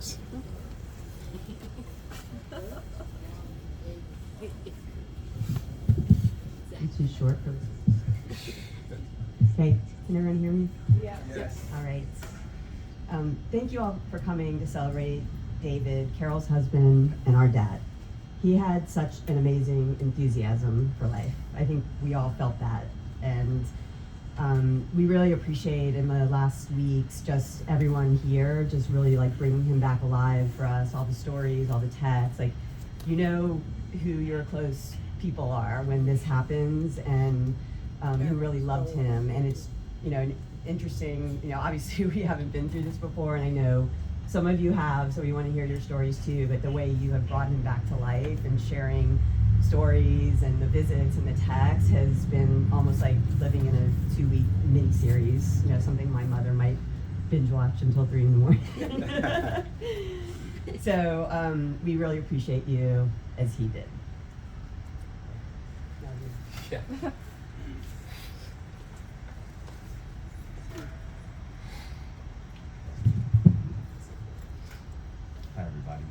yours. It's too short for this. Hey, can everyone hear me? Yes. All right. Thank you all for coming to celebrate David, Carol's husband, and our dad. He had such an amazing enthusiasm for life. I think we all felt that. And we really appreciate in the last weeks just everyone here just really like bringing him back alive for us, all the stories, all the texts. Like, you know who your close people are when this happens, and who really loved him. And it's, you know, interesting, you know, obviously we haven't been through this before, and I know some of you have, so we want to hear your stories too, but the way you have brought him back to life and sharing stories and the visits and the texts has been almost like living in a 2-week mini-series, you know, something my mother might binge watch until 3 in the morning. So we really appreciate you as he did. Yeah. Hi, everybody.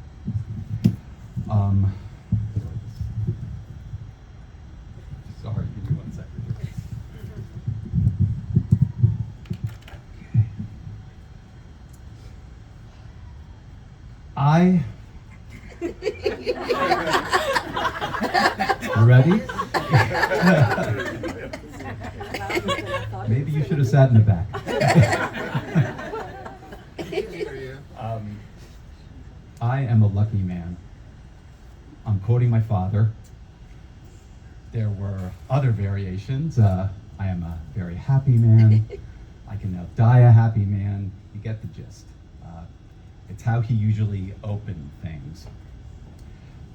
Sorry, give me 1 second. You ready? Maybe you should have sat in the back. I am a lucky man. I'm quoting my father. There were other variations. I am a very happy man. I can now die a happy man. You get the gist. It's how he usually opened things.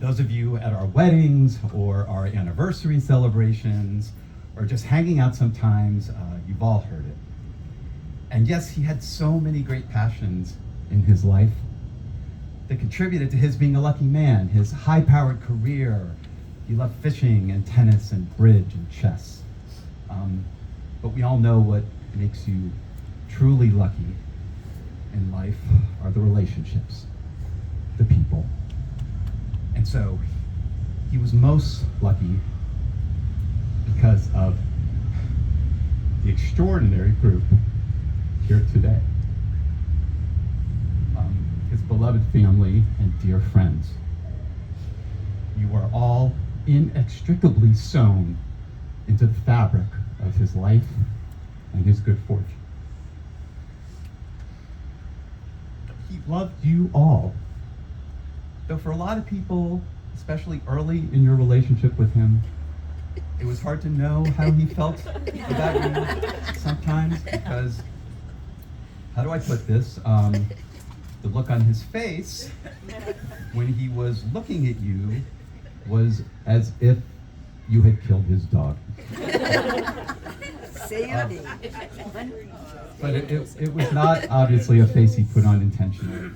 Those of you at our weddings or our anniversary celebrations, or just hanging out sometimes, you've all heard it. And yes, he had so many great passions in his life that contributed to his being a lucky man, his high-powered career. He loved fishing and tennis and bridge and chess. But we all know what makes you truly lucky in life are the relationships, the people. And so he was most lucky because of the extraordinary group here today. His beloved family and dear friends. You are all inextricably sewn into the fabric of his life and his good fortune. He loved you all. Though for a lot of people, especially early in your relationship with him, it was hard to know how he felt about you sometimes, because, how do I put this? The look on his face when he was looking at you was as if you had killed his dog. But it was not obviously a face he put on intentionally.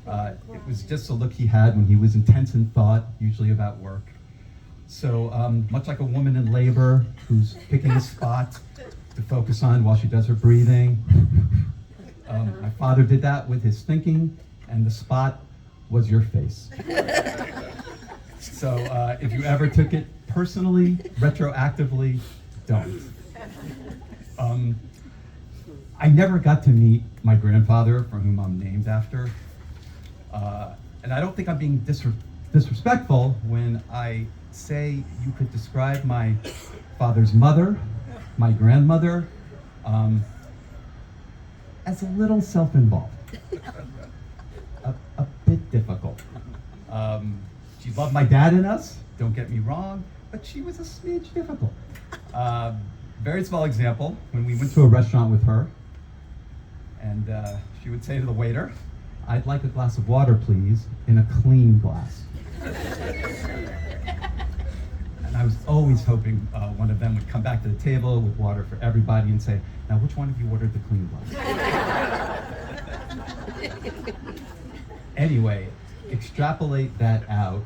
It was just a look he had when he was intense in thought, usually about work. So much like a woman in labor who's picking a spot to focus on while she does her breathing, my father did that with his thinking, and the spot was your face. So if you ever took it personally, retroactively, don't. I never got to meet my grandfather, for whom I'm named after. And I don't think I'm being disrespectful when I say you could describe my father's mother, my grandmother, as a little self-involved, a bit difficult. She loved my dad and us, don't get me wrong, but she was a smidge difficult. Very small example, when we went to a restaurant with her, and she would say to the waiter, "I'd like a glass of water, please, in a clean glass." And I was always hoping one of them would come back to the table with water for everybody and say, "Now, which one of you ordered the clean glass?" Anyway, extrapolate that out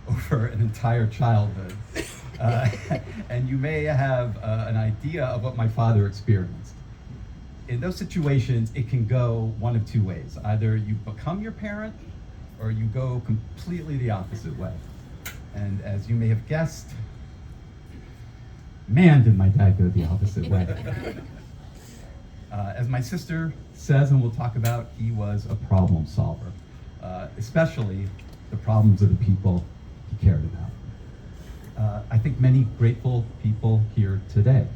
over an entire childhood, and you may have an idea of what my father experienced. in those situations, it can go one of two ways. Either you become your parent, or you go completely the opposite way. And as you may have guessed, man, did my dad go the opposite way. As my sister says, and we'll talk about, he was a problem solver, especially the problems of the people he cared about. I think many grateful people here today.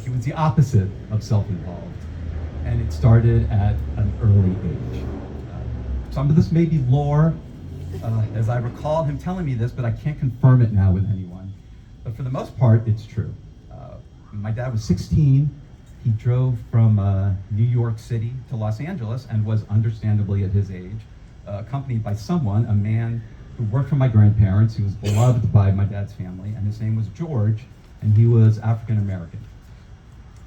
He was the opposite of self-involved, and it started at an early age. Some of this may be lore, as I recall him telling me this, but I can't confirm it now with anyone. But for the most part, it's true. When my dad was 16, he drove from New York City to Los Angeles and was understandably at his age, accompanied by someone, a man who worked for my grandparents, who was beloved by my dad's family, and his name was George, and he was African American.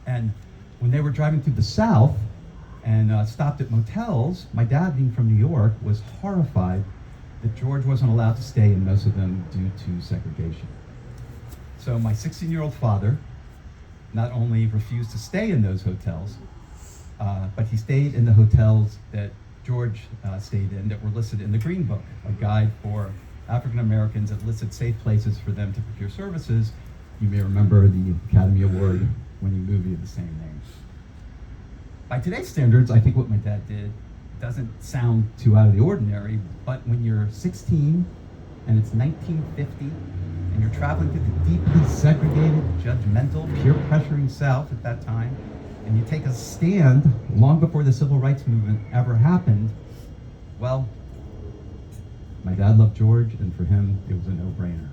And when they were driving through the South and stopped at motels, my dad, being from New York, was horrified that George wasn't allowed to stay in most of them due to segregation. So my 16-year-old father not only refused to stay in those hotels, but he stayed in the hotels that George stayed in that were listed in the Green Book, a guide for African Americans that listed safe places for them to procure services. You may remember the Academy Award-winning movie of the same name. By today's standards, I think what my dad did doesn't sound too out of the ordinary, but when you're 16 and it's 1950 and you're traveling through the deeply segregated, judgmental, peer-pressuring South at that time, and you take a stand long before the civil rights movement ever happened, well, my dad loved George, and for him, it was a no-brainer.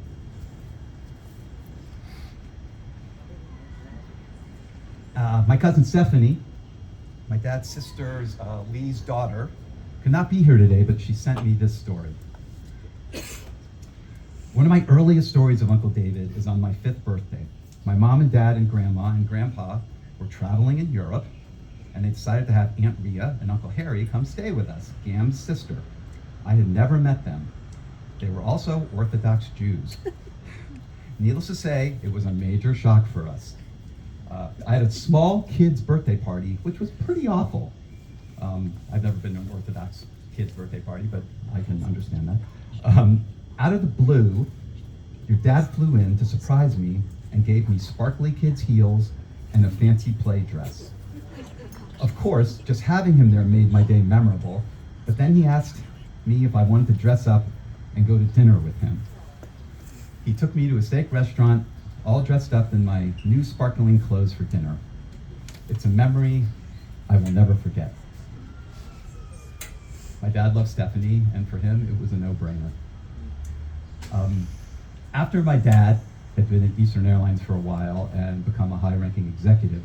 My cousin Stephanie, my dad's sister's Lee's daughter, could not be here today, but she sent me this story. One of my earliest stories of Uncle David is on my 5th birthday. My mom and dad and grandma and grandpa were traveling in Europe, and they decided to have Aunt Rhea and Uncle Harry come stay with us, Gam's sister. I had never met them. They were also Orthodox Jews. Needless to say, it was a major shock for us. I had a small kid's birthday party, which was pretty awful. I've never been to an Orthodox kid's birthday party, but I can understand that. Out of the blue, your dad flew in to surprise me and gave me sparkly kids' heels and a fancy play dress. Of course, just having him there made my day memorable, but then he asked me if I wanted to dress up and go to dinner with him. He took me to a steak restaurant, all dressed up in my new sparkling clothes for dinner. It's a memory I will never forget. My dad loved Stephanie, and for him, it was a no-brainer. After my dad had been at Eastern Airlines for a while and become a high-ranking executive,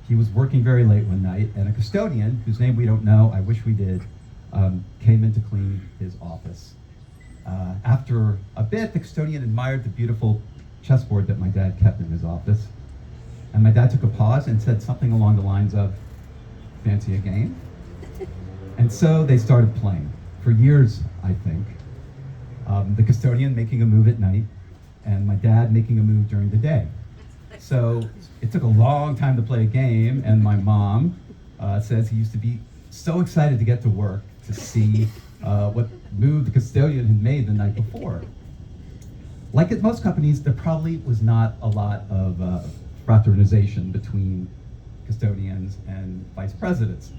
he was working very late one night, and a custodian, whose name we don't know, I wish we did, came in to clean his office. After a bit, the custodian admired the beautiful chessboard that my dad kept in his office, and my dad took a pause and said something along the lines of, "Fancy a game?" And so they started playing. For years, I think. The custodian making a move at night, and my dad making a move during the day. So it took a long time to play a game, and my mom says he used to be so excited to get to work to see what move the custodian had made the night before. Like at most companies, there probably was not a lot of fraternization between custodians and vice presidents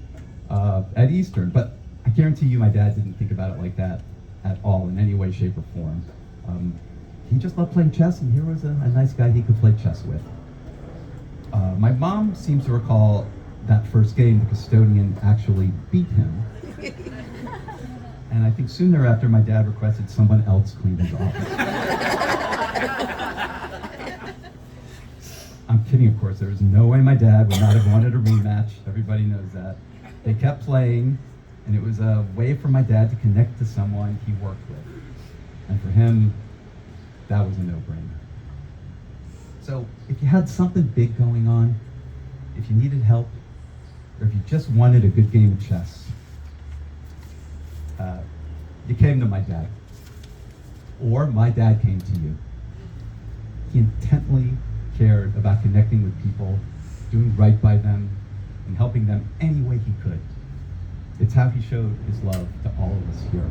at Eastern, but I guarantee you my dad didn't think about it like that at all in any way, shape, or form. He just loved playing chess, and here was a nice guy he could play chess with. My mom seems to recall that first game the custodian actually beat him. And I think soon thereafter my dad requested someone else clean his office. I'm kidding, of course. There was no way my dad would not have wanted a rematch. Everybody knows that. They kept playing, and it was a way for my dad to connect to someone he worked with. And for him, that was a no-brainer. So if you had something big going on, if you needed help, or if you just wanted a good game of chess, you came to my dad. Or my dad came to you. He intently cared about connecting with people, doing right by them, and helping them any way he could. It's how he showed his love to all of us here.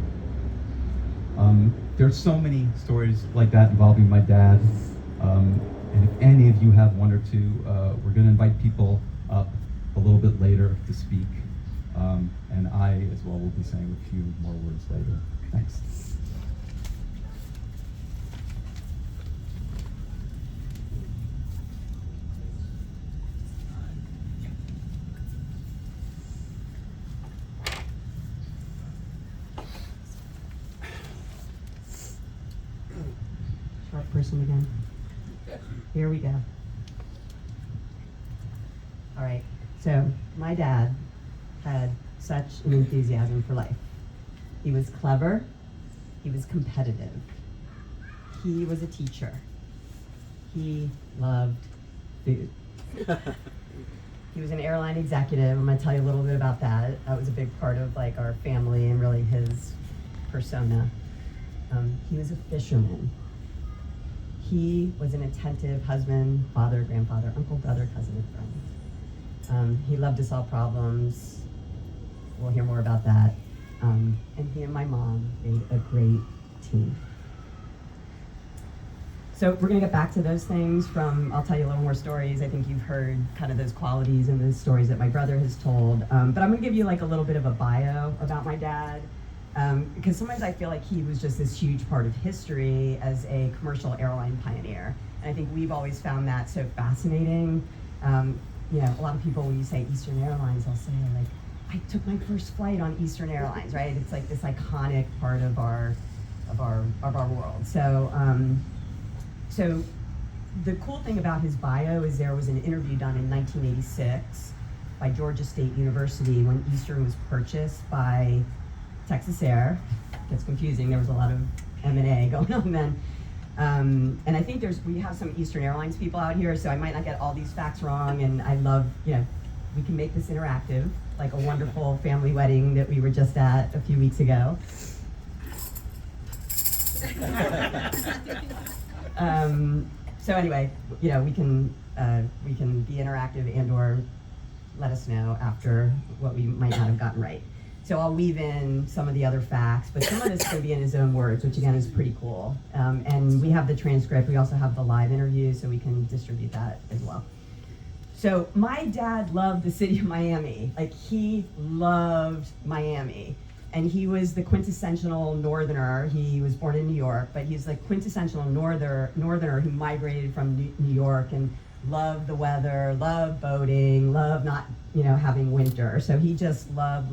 There's so many stories like that involving my dad. And if any of you have one or two, we're going to invite people up a little bit later to speak. And I, as well, will be saying a few more words later. Thanks. Sharp person again. Here we go. All right, so my dad had such an enthusiasm for life. He was clever, he was competitive, he was a teacher, he loved food. He was an airline executive. I'm gonna tell you a little bit about that. That was a big part of like our family and really his persona. He was a fisherman. He was an attentive husband, father, grandfather, uncle, brother, cousin, and friend. He loved to solve problems. We'll hear more about that. And he and my mom made a great team. So we're gonna get back to those things I'll tell you a little more stories. I think you've heard kind of those qualities and the stories that my brother has told. But I'm gonna give you like a little bit of a bio about my dad. Because sometimes I feel like he was just this huge part of history as a commercial airline pioneer. And I think we've always found that so fascinating. A lot of people, when you say Eastern Airlines, they'll say like, I took my first flight on Eastern Airlines, right? It's like this iconic part of our world. So the cool thing about his bio is there was an interview done in 1986 by Georgia State University when Eastern was purchased by Texas Air. Gets confusing. There was a lot of M&A going on then. And I think we have some Eastern Airlines people out here, so I might not get all these facts wrong. And I love, we can make this interactive, like a wonderful family wedding that we were just at a few weeks ago. So anyway, we can be interactive and/or let us know after what we might not have gotten right. So I'll weave in some of the other facts, but some of this is going to be in his own words, which again is pretty cool. And we have the transcript. We also have the live interview, so we can distribute that as well. So my dad loved the city of Miami. Like, he loved Miami. And he was the quintessential northerner. He was born in New York, but he's the quintessential northerner who migrated from New York and loved the weather, loved boating, loved not, having winter. So he just loved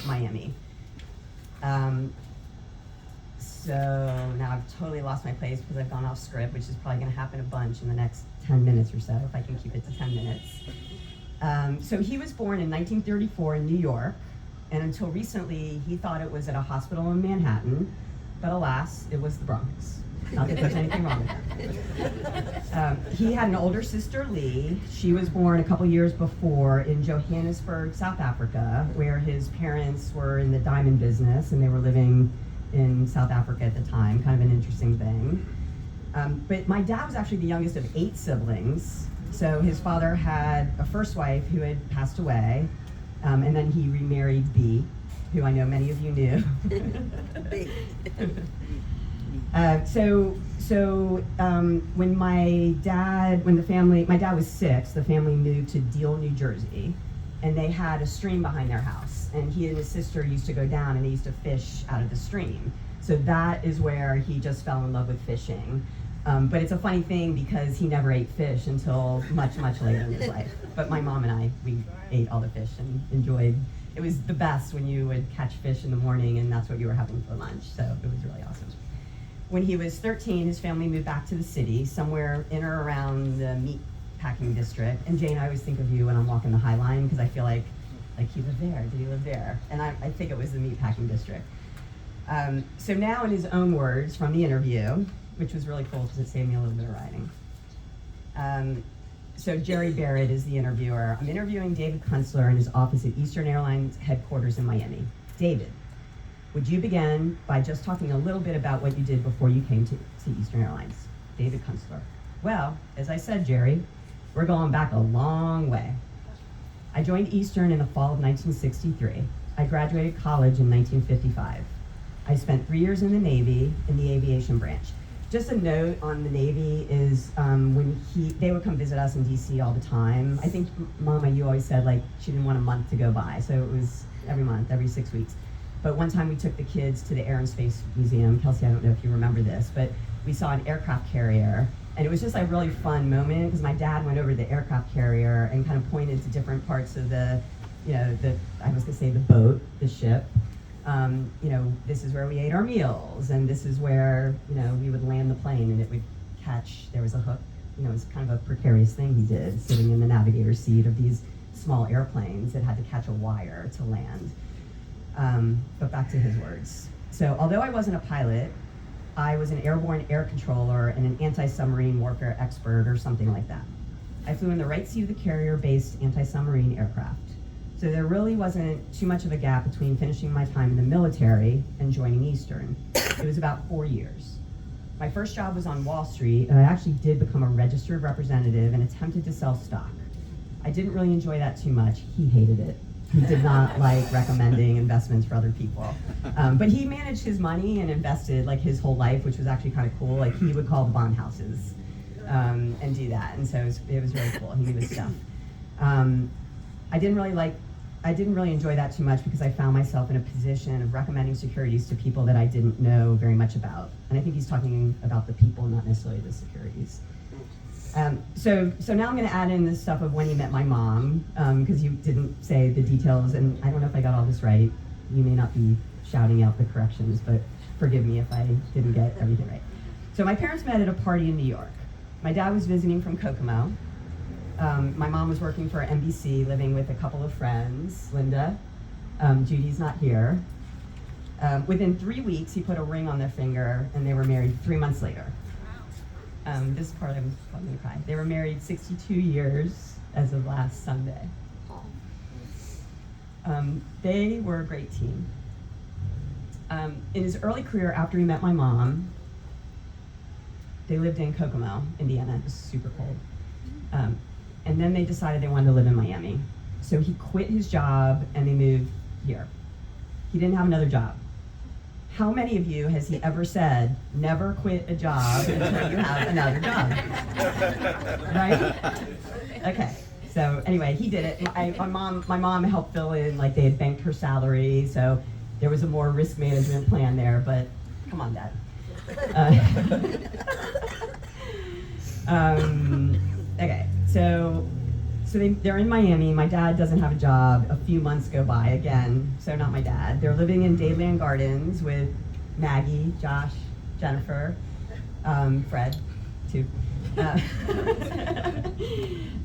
Miami. So now I've totally lost my place because I've gone off script, which is probably going to happen a bunch in the next 10 minutes or so, if I can keep it to 10 minutes. So he was born in 1934 in New York, and until recently, he thought it was at a hospital in Manhattan, but alas, it was the Bronx. Not that there's anything wrong with that. He had an older sister, Lee. She was born a couple years before in Johannesburg, South Africa, where his parents were in the diamond business, and they were living in South Africa at the time. Kind of an interesting thing. But my dad was actually the youngest of 8 siblings. So his father had a first wife who had passed away, and then he remarried Bee, who I know many of you knew. When my dad was 6, the family moved to Deal, New Jersey, and they had a stream behind their house, and he and his sister used to go down and they used to fish out of the stream. So that is where he just fell in love with fishing. But it's a funny thing because he never ate fish until much, much later in his life. But my mom and we ate all the fish and enjoyed. It was the best when you would catch fish in the morning and that's what you were having for lunch. So it was really awesome. When he was 13, his family moved back to the city, somewhere in or around the meat packing district. And Jane, I always think of you when I'm walking the High Line because I feel like he lived there. Did he live there? And I think it was the meat packing district. So now in his own words from the interview, which was really cool because it saved me a little bit of writing. So Jerry Barrett is the interviewer. I'm interviewing David Kunstler in his office at Eastern Airlines headquarters in Miami. David, would you begin by just talking a little bit about what you did before you came to Eastern Airlines? David Kunstler. Well, as I said, Jerry, we're going back a long way. I joined Eastern in the fall of 1963. I graduated college in 1955. I spent 3 years in the Navy in the aviation branch. Just a note on the Navy is they would come visit us in DC all the time. I think Mama, you always said like she didn't want a month to go by, so it was every month, every 6 weeks. But one time we took the kids to the Air and Space Museum. Kelsey, I don't know if you remember this, but we saw an aircraft carrier, and it was just like a really fun moment because my dad went over to the aircraft carrier and kind of pointed to different parts of the boat, the ship. This is where we ate our meals, and this is where, we would land the plane, and it would catch, there was a hook, it was kind of a precarious thing he did, sitting in the navigator's seat of these small airplanes that had to catch a wire to land. But back to his words. So although I wasn't a pilot, I was an airborne air controller and an anti-submarine warfare expert or something like that. I flew in the right seat of the carrier-based anti-submarine aircraft. So there really wasn't too much of a gap between finishing my time in the military and joining Eastern. It was about 4 years. My first job was on Wall Street, and I actually did become a registered representative and attempted to sell stock. I didn't really enjoy that too much. He hated it. He did not like recommending investments for other people. But he managed his money and invested like his whole life, which was actually kind of cool. Like he would call the bond houses and do that. And so it was really cool. He knew his stuff. I didn't really enjoy that too much because I found myself in a position of recommending securities to people that I didn't know very much about. And I think he's talking about the people, not necessarily the securities. So now I'm going to add in this stuff of when he met my mom, because you didn't say the details, and I don't know if I got all this right. You may not be shouting out the corrections, but forgive me if I didn't get everything right. So my parents met at a party in New York. My dad was visiting from Kokomo. My mom was working for NBC, living with a couple of friends, Linda. Judy's not here. Within 3 weeks, he put a ring on their finger, and they were married 3 months later. This part I'm going to cry. They were married 62 years as of last Sunday. They were a great team. In his early career, after he met my mom, they lived in Kokomo, Indiana. It was super cold. And then they decided they wanted to live in Miami. So he quit his job and they moved here. He didn't have another job. How many of you has he ever said, never quit a job until you have another job? Right? Okay. So anyway, he did it. My mom helped fill in, like they had banked her salary, so there was a more risk management plan there, but come on, Dad. Okay, so they're in Miami. My dad doesn't have a job. A few months go by again, so not my dad. They're living in Dayland Gardens with Maggie, Josh, Jennifer, Fred, too.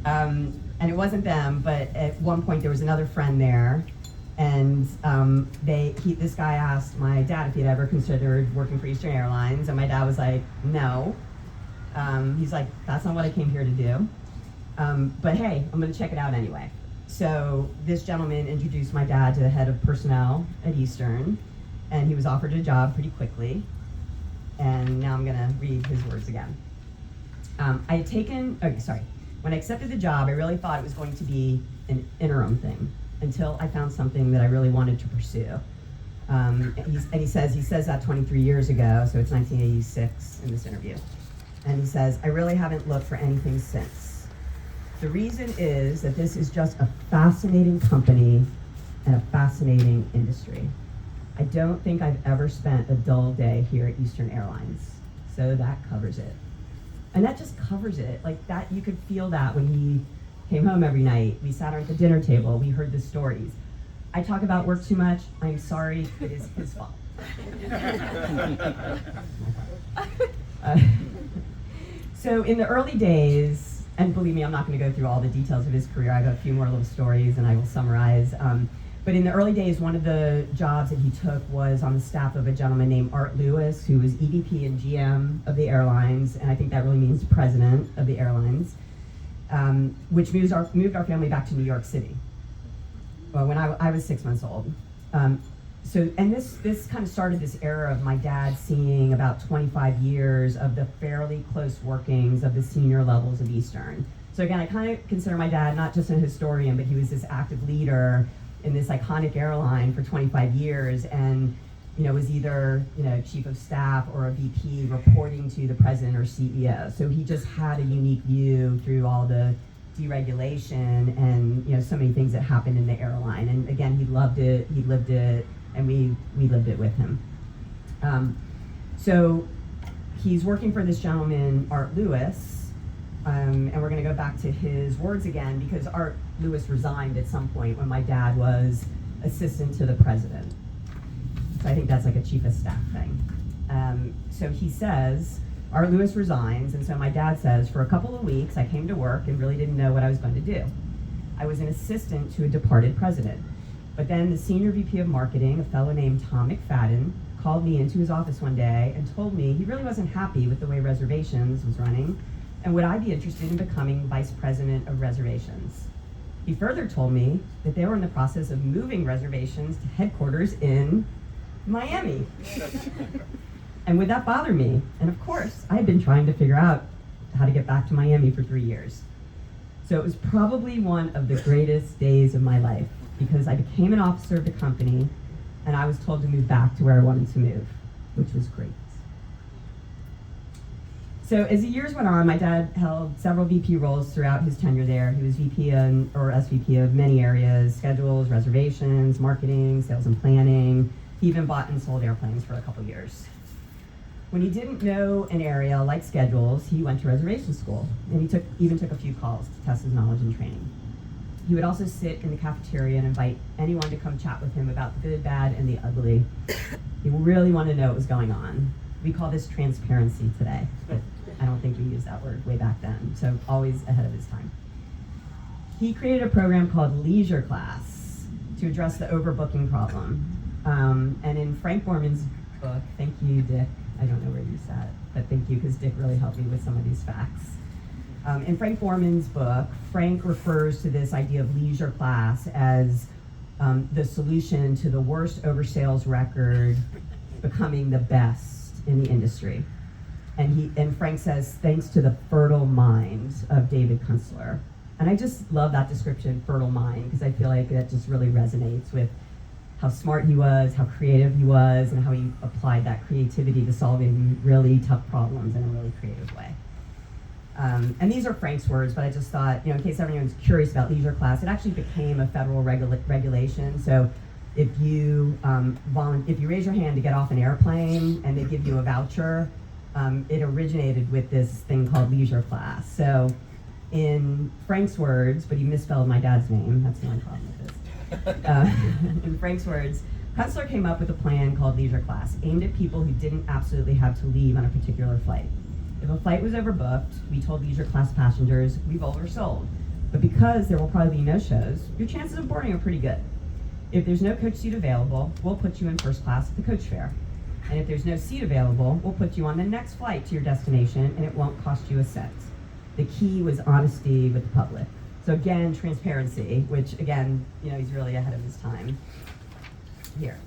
And it wasn't them, but at one point there was another friend there, and this guy asked my dad if he'd ever considered working for Eastern Airlines, and my dad was like, no. He's like, that's not what I came here to do. But hey, I'm going to check it out anyway. So this gentleman introduced my dad to the head of personnel at Eastern, and he was offered a job pretty quickly. And now I'm going to read his words again. When I accepted the job, I really thought it was going to be an interim thing until I found something that I really wanted to pursue. He says that 23 years ago, so it's 1986 in this interview. And he says, I really haven't looked for anything since. The reason is that this is just a fascinating company and a fascinating industry. I don't think I've ever spent a dull day here at Eastern Airlines. So that covers it. And that just covers it. Like that, you could feel that when he came home every night. We sat at the dinner table, we heard the stories. I talk about work too much, I'm sorry, it is his fault. So in the early days, and believe me, I'm not going to go through all the details of his career. I have a few more little stories and I will summarize. But in the early days, one of the jobs that he took was on the staff of a gentleman named Art Lewis, who was EVP and GM of the airlines, and I think that really means president of the airlines, which moved our family back to New York City. Well, when I was 6 months old. This kind of started this era of my dad seeing about 25 years of the fairly close workings of the senior levels of Eastern. So again, I kind of consider my dad not just a historian, but he was this active leader in this iconic airline for 25 years, and was either chief of staff or a VP reporting to the president or CEO. So he just had a unique view through all the deregulation and so many things that happened in the airline. And again, he loved it, he lived it, and we lived it with him. So he's working for this gentleman, Art Lewis. And we're going to go back to his words again, because Art Lewis resigned at some point when my dad was assistant to the president. So I think that's like a chief of staff thing. So he says, Art Lewis resigns, and so my dad says, for a couple of weeks I came to work and really didn't know what I was going to do. I was an assistant to a departed president. But then the senior VP of marketing, a fellow named Tom McFadden, called me into his office one day and told me he really wasn't happy with the way reservations was running, and would I be interested in becoming vice president of reservations. He further told me that they were in the process of moving reservations to headquarters in Miami. And would that bother me? And of course, I had been trying to figure out how to get back to Miami for 3 years. So it was probably one of the greatest days of my life, because I became an officer of the company and I was told to move back to where I wanted to move, which was great. So as the years went on, my dad held several VP roles throughout his tenure there. He was VP or SVP of many areas: schedules, reservations, marketing, sales and planning. He even bought and sold airplanes for a couple years. When he didn't know an area like schedules, he went to reservation school, and he even took a few calls to test his knowledge and training. He would also sit in the cafeteria and invite anyone to come chat with him about the good, bad, and the ugly. He really wanted to know what was going on. We call this transparency today, but I don't think we used that word way back then, so always ahead of his time. He created a program called Leisure Class to address the overbooking problem. And in Frank Borman's book, thank you, Dick, I don't know where you sat, but thank you, because Dick really helped me with some of these facts. In Frank Borman's book, Frank refers to this idea of leisure class as the solution to the worst oversales record becoming the best in the industry. And Frank says, thanks to the fertile mind of David Kunstler. And I just love that description, fertile mind, because I feel like that just really resonates with how smart he was, how creative he was, and how he applied that creativity to solving really tough problems in a really creative way. And these are Frank's words, but I just thought, in case everyone's curious about leisure class, it actually became a federal regulation. So if you raise your hand to get off an airplane and they give you a voucher, it originated with this thing called leisure class. So in Frank's words, but he misspelled my dad's name, that's the only problem with this. In Frank's words, Kunstler came up with a plan called leisure class, aimed at people who didn't absolutely have to leave on a particular flight. If a flight was overbooked, we told leisure class passengers, we've oversold. But because there will probably be no shows, your chances of boarding are pretty good. If there's no coach seat available, we'll put you in first class at the coach fare. And if there's no seat available, we'll put you on the next flight to your destination, and it won't cost you a cent. The key was honesty with the public. So again, transparency, which again, he's really ahead of his time here.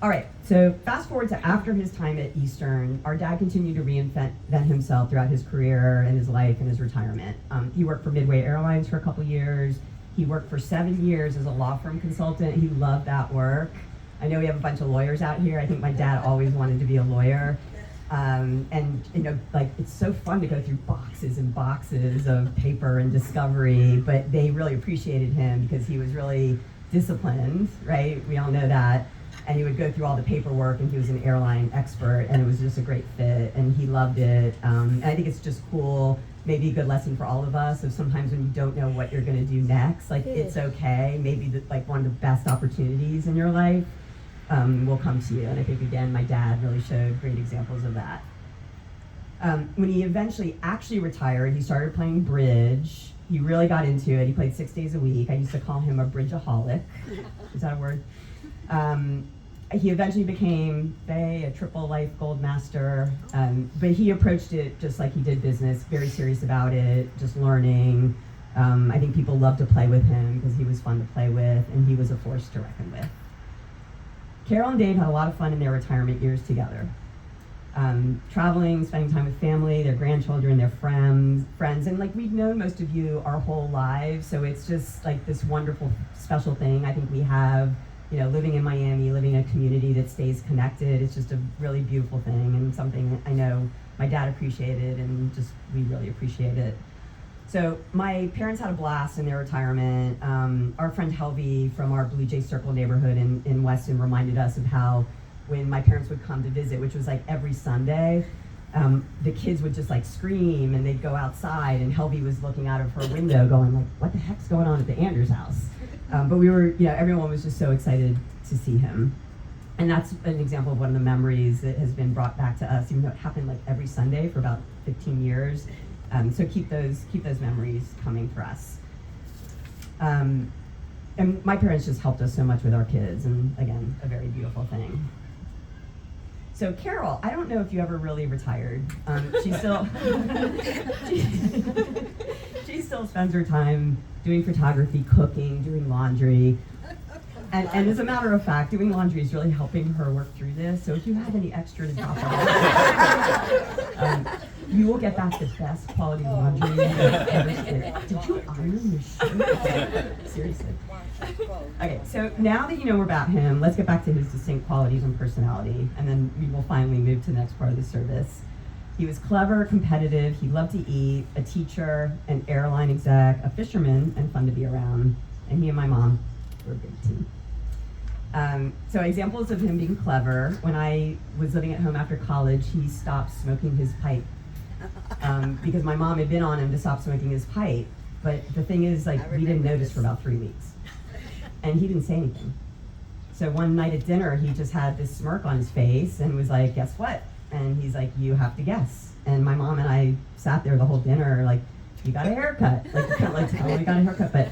All right, so fast forward to after his time at Eastern, our dad continued to reinvent himself throughout his career and his life and his retirement. He worked for Midway Airlines for a couple years. He worked for 7 years as a law firm consultant. He loved that work. I know we have a bunch of lawyers out here. I think my dad always wanted to be a lawyer. And it's so fun to go through boxes and boxes of paper and discovery, but they really appreciated him because he was really disciplined, right? We all know that. And he would go through all the paperwork, and he was an airline expert, and it was just a great fit, and he loved it. And I think it's just cool, maybe a good lesson for all of us, of sometimes when you don't know what you're gonna do next, it's okay. Maybe one of the best opportunities in your life will come to you. And I think, again, my dad really showed great examples of that. When he eventually actually retired, he started playing bridge. He really got into it. He played 6 days a week. I used to call him a bridgeaholic. Is that a word? He eventually became a triple life gold master, but he approached it just like he did business, very serious about it, just learning. I think people loved to play with him because he was fun to play with, and he was a force to reckon with. Carol and Dave had a lot of fun in their retirement years together. traveling, spending time with family, their grandchildren, their friends, and like we've known most of you our whole lives, so it's just like this wonderful, special thing I think we have. Living in Miami, living in a community that stays connected, it's just a really beautiful thing and something I know my dad appreciated, and just we really appreciate it. So my parents had a blast in their retirement. Our friend Helvey from our Blue Jay Circle neighborhood in Weston reminded us of how when my parents would come to visit, which was like every Sunday, the kids would just like scream and they'd go outside, and Helvey was looking out of her window going like, what the heck's going on at the Andrews house? But we were, everyone was just so excited to see him. And that's an example of one of the memories that has been brought back to us, even though it happened like every Sunday for about 15 years. So keep those memories coming for us. And my parents just helped us so much with our kids, and again, a very beautiful thing. So Carol, I don't know if you ever really retired. She still she still spends her time doing photography, cooking, doing laundry. And as a matter of fact, doing laundry is really helping her work through this. So if you have any extra to drop off, you will get back the best quality laundry you've ever seen. Did you iron your shirt? Seriously. Okay, so now that you know more about him, let's get back to his distinct qualities and personality, and then we will finally move to the next part of the service. He was clever, competitive, he loved to eat, a teacher, an airline exec, a fisherman, and fun to be around. And he and my mom were a good team. So examples of him being clever: when I was living at home after college, he stopped smoking his pipe because my mom had been on him to stop smoking his pipe. But the thing is, like, we didn't notice for about 3 weeks, and he didn't say anything. So one night at dinner, he just had this smirk on his face and was like, "Guess what?" And he's like, "You have to guess." And my mom and I sat there the whole dinner like, "You got a haircut." Like, you can't like tell him we got a haircut, but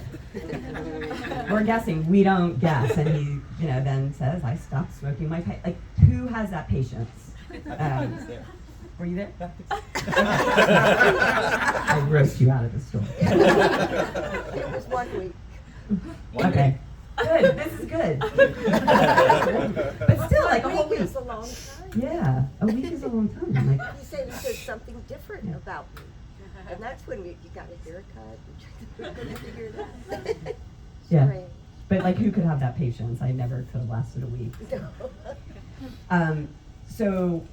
we're guessing. We don't guess. And he, then says, "I stopped smoking my pipe." Like, who has that patience? Were you there? I roast you out of the story. It was 1 week. Okay. Good. This is good. But still, like a whole week. Is a long time. Yeah, a week is a long time. Like, He said something different about me. And that's when you got a haircut. We're going to figure it out. yeah. Strange. But like, who could have that patience? I never could have lasted a week. So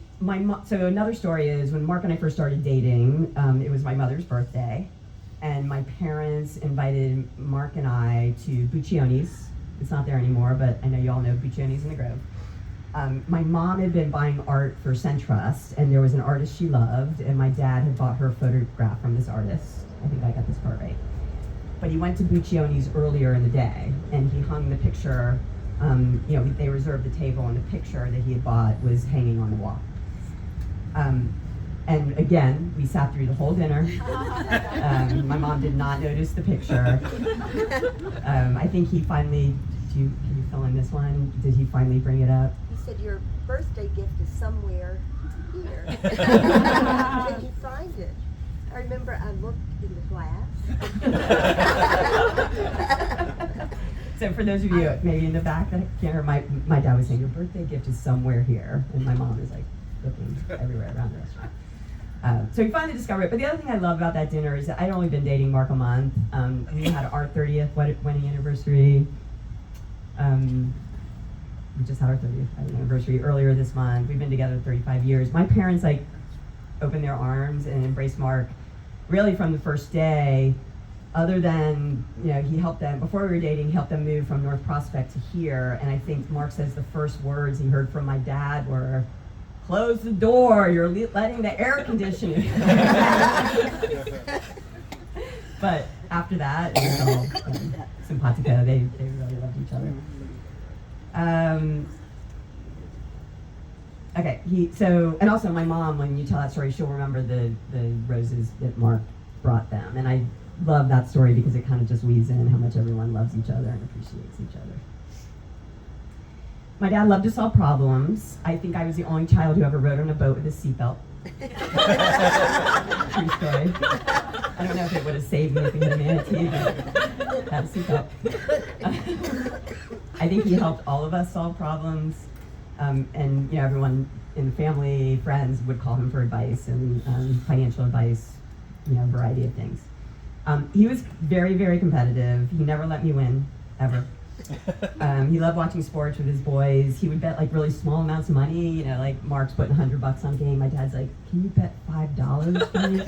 so another story is when Mark and I first started dating, it was my mother's birthday, and my parents invited Mark and I to Buccioni's. It's not there anymore, but I know you all know Buccioni's in the Grove. My mom had been buying art for Centrust, and there was an artist she loved, and my dad had bought her a photograph from this artist. I think I got this part right. But he went to Buccioni's earlier in the day, and he hung the picture, they reserved the table, and the picture that he had bought was hanging on the wall. And again, we sat through the whole dinner. My mom did not notice the picture. I think he finally, can you fill in this one? Did he finally bring it up? He said, "Your birthday gift is somewhere here." Can you find it? I remember I looked in the glass. So for those of you maybe in the back that can't remember, my dad was saying, "Your birthday gift is somewhere here," and my mom is like looking everywhere around the restaurant. So we finally discovered it. But the other thing I love about that dinner is that I'd only been dating Mark a month. We had our 30th wedding anniversary. We just had our 30th wedding anniversary earlier this month. We've been together 35 years. My parents opened their arms and embraced Mark really from the first day. Other than, he helped them, before we were dating, he helped them move from North Prospect to here. And I think Mark says the first words he heard from my dad were, "Close the door, you're letting the air conditioning." But after that, it was all simpatico. They really loved each other. Okay, and also my mom, when you tell that story, she'll remember the roses that Mark brought them. And I love that story because it kind of just weaves in how much everyone loves each other and appreciates each other. My dad loved to solve problems. I think I was the only child who ever rode on a boat with a seatbelt. True story. I don't know if it would have saved me if we hit a manatee, but had a seatbelt. I think he helped all of us solve problems. And everyone in the family, friends would call him for advice and financial advice, variety of things. He was very, very competitive. He never let me win, ever. He loved watching sports with his boys. He would bet like really small amounts of money, like Mark's putting $100 on a game. My dad's like, can you bet $5 for me?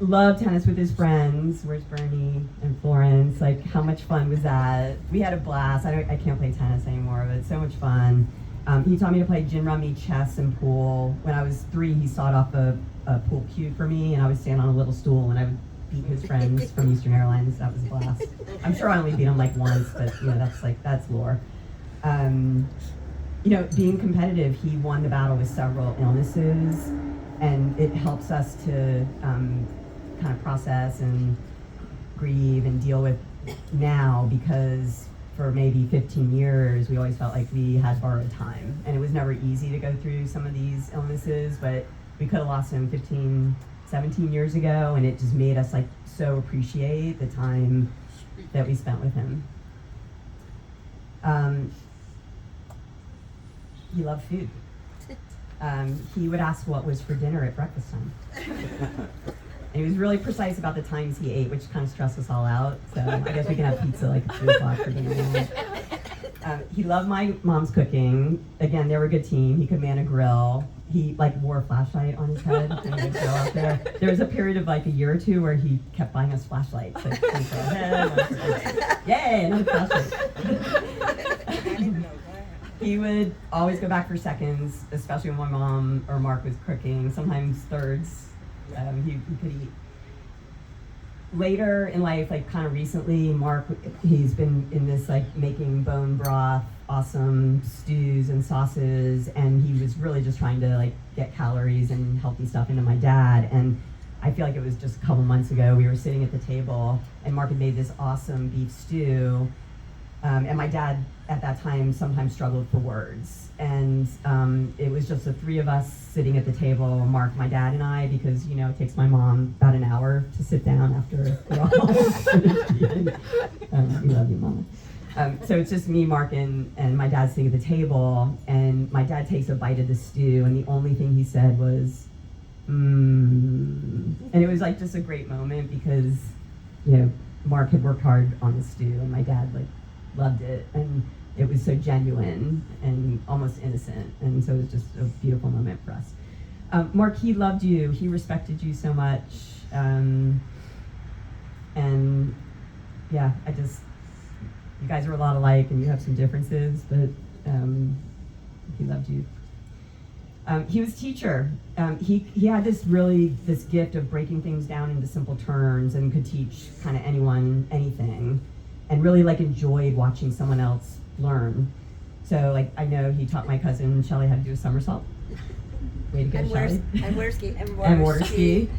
Loved tennis with his friends. Where's Bernie and Florence? Like, how much fun was that? We had a blast. I can't play tennis anymore, but it's so much fun. He taught me to play gin rummy, chess, and pool. When I was 3, he sawed off a pool cue for me, and I would stand on a little stool, and I would beat his friends from Eastern Airlines. That was a blast. I'm sure I only beat him like once, but that's lore. Being competitive, he won the battle with several illnesses, and it helps us to kind of process and grieve and deal with now, because for maybe 15 years we always felt like we had borrowed time, and it was never easy to go through some of these illnesses, but we could have lost him 17 years ago, and it just made us like so appreciate the time that we spent with him. He loved food. He would ask what was for dinner at breakfast time. And he was really precise about the times he ate, which kind of stressed us all out. So I guess we can have pizza like at 2 o'clock for dinner. He loved my mom's cooking. Again, they were a good team. He could man a grill. He wore a flashlight on his head and he would go out there. There was a period of like a year or two where he kept buying us flashlights. Like, one for our head, one for our- yay, another flashlight. He would always go back for seconds, especially when my mom or Mark was cooking, sometimes thirds. He could eat. Later in life, like kind of recently, Mark, he's been in this like making bone broth, awesome stews and sauces, and he was really just trying to like get calories and healthy stuff into my dad. And I feel like it was just a couple months ago, we were sitting at the table and Mark had made this awesome beef stew. And my dad at that time sometimes struggled for words. And it was just the 3 of us sitting at the table, Mark, my dad, and I, because, it takes my mom about an hour to sit down after we're all finished eating. We love you, Mama. So it's just me, Mark, and my dad sitting at the table, and my dad takes a bite of the stew, and the only thing he said was, And it was like just a great moment because, Mark had worked hard on the stew, and my dad loved it, and it was so genuine and almost innocent, and so it was just a beautiful moment for us. Mark, he loved you. He respected you so much, and yeah, you guys are a lot alike, and you have some differences, but he loved you. He was a teacher. He had this gift of breaking things down into simple terms and could teach kind of anyone anything, and really enjoyed watching someone else learn. So I know he taught my cousin Shelly how to do a somersault. Way to go, Shelly. And water ski. And water ski.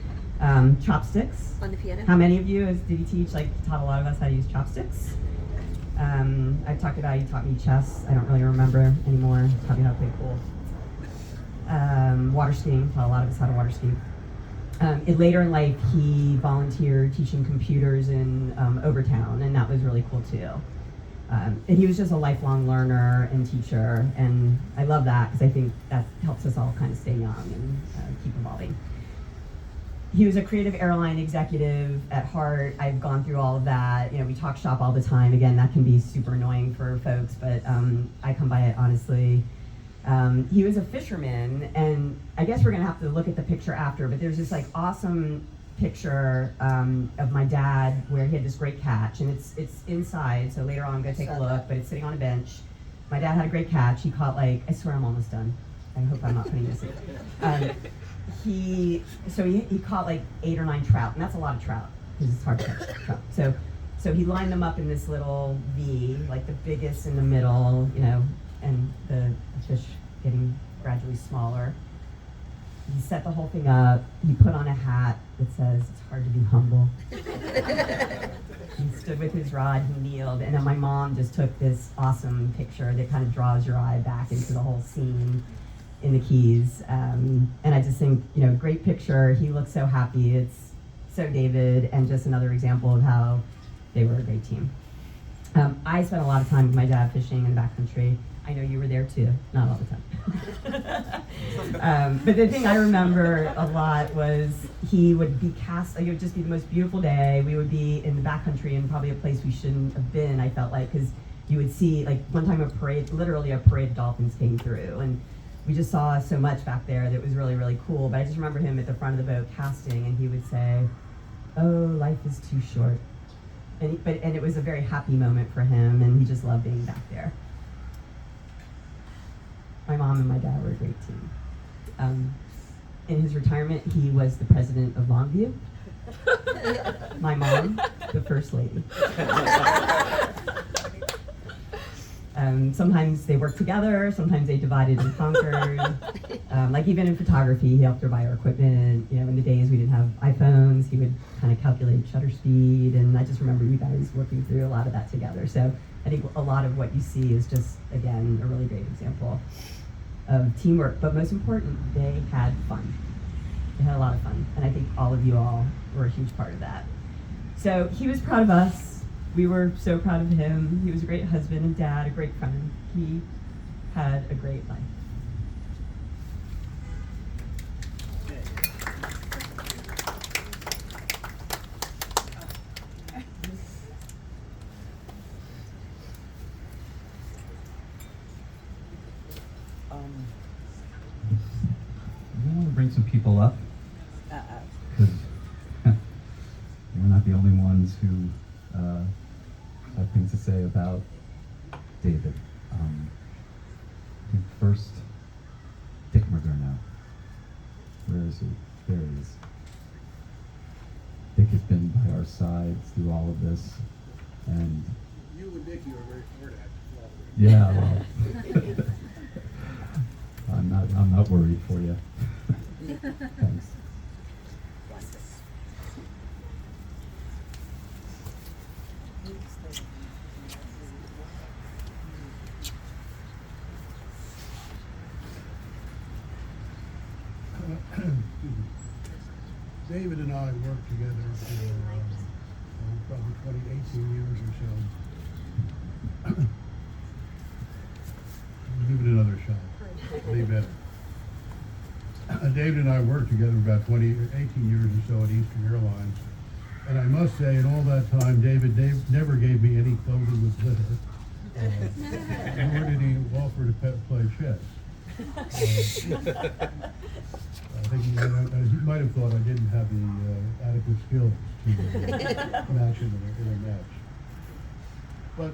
Chopsticks. On the piano. How many of you did he teach? Taught a lot of us how to use chopsticks. I talked about he taught me chess. I don't really remember anymore. Taught me how to play pool. Water skiing. Taught a lot of us how to water ski. Later in life, he volunteered teaching computers in Overtown, and that was really cool too. And he was just a lifelong learner and teacher, and I love that because I think that helps us all kind of stay young and keep evolving. He was a creative airline executive at heart. I've gone through all of that. We talk shop all the time. Again, that can be super annoying for folks, but I come by it honestly. He was a fisherman, and I guess we're gonna have to look at the picture after, but there's this awesome picture of my dad where he had this great catch, and it's inside, so later on I'm gonna take a look, but it's sitting on a bench. My dad had a great catch. He caught I swear I'm almost done. I hope I'm not putting this in. He caught 8 or 9 trout, and that's a lot of trout because it's hard to catch trout. So he lined them up in this little V, the biggest in the middle, and the fish getting gradually smaller. He set the whole thing up. He put on a hat that says, "It's hard to be humble." He stood with his rod, he kneeled, and then my mom just took this awesome picture that kind of draws your eye back into the whole scene in the Keys. And I just think, great picture. He looked so happy. It's so David, and just another example of how they were a great team. I spent a lot of time with my dad fishing in the backcountry. I know you were there too, not all the time. But the thing I remember a lot was he would be it would just be the most beautiful day. We would be in the backcountry in probably a place we shouldn't have been, I felt like, because you would see, like, one time literally a parade of dolphins came through, and we just saw so much back there that was really, really cool. But I just remember him at the front of the boat casting, and he would say, "Oh, life is too short." And it was a very happy moment for him, and he just loved being back there. My mom and my dad were a great team. In his retirement, he was the president of Longview. My mom, the first lady. Sometimes they worked together, sometimes they divided and conquered. Like even in photography, he helped her buy our equipment. You know, in the days we didn't have iPhones, he would kind of calculate shutter speed, and I just remember you guys working through a lot of that together. So I think a lot of what you see is just, again, a really great example of teamwork, but most important, they had fun. They had a lot of fun, and I think all of you all were a huge part of that. So he was proud of us. We were so proud of him. He was a great husband and dad, a great friend. He had a great life. We want to bring some people up because we're not the only ones who have things to say about David. I think first, Dick Magurno. Where is he? There he is. Dick has been by our sides through all of this, and you and Dickie are very hard at. yeah, well, I'm not worried for you. Thanks. David and I worked together for probably 18 years or so. Give it another shot. Be better. David and I worked together about 18 years or so at Eastern Airlines. And I must say, in all that time, David never gave me any clothing with glitter. Nor did he offer to play chess. I think he might have thought I didn't have the adequate skills to match in a match. But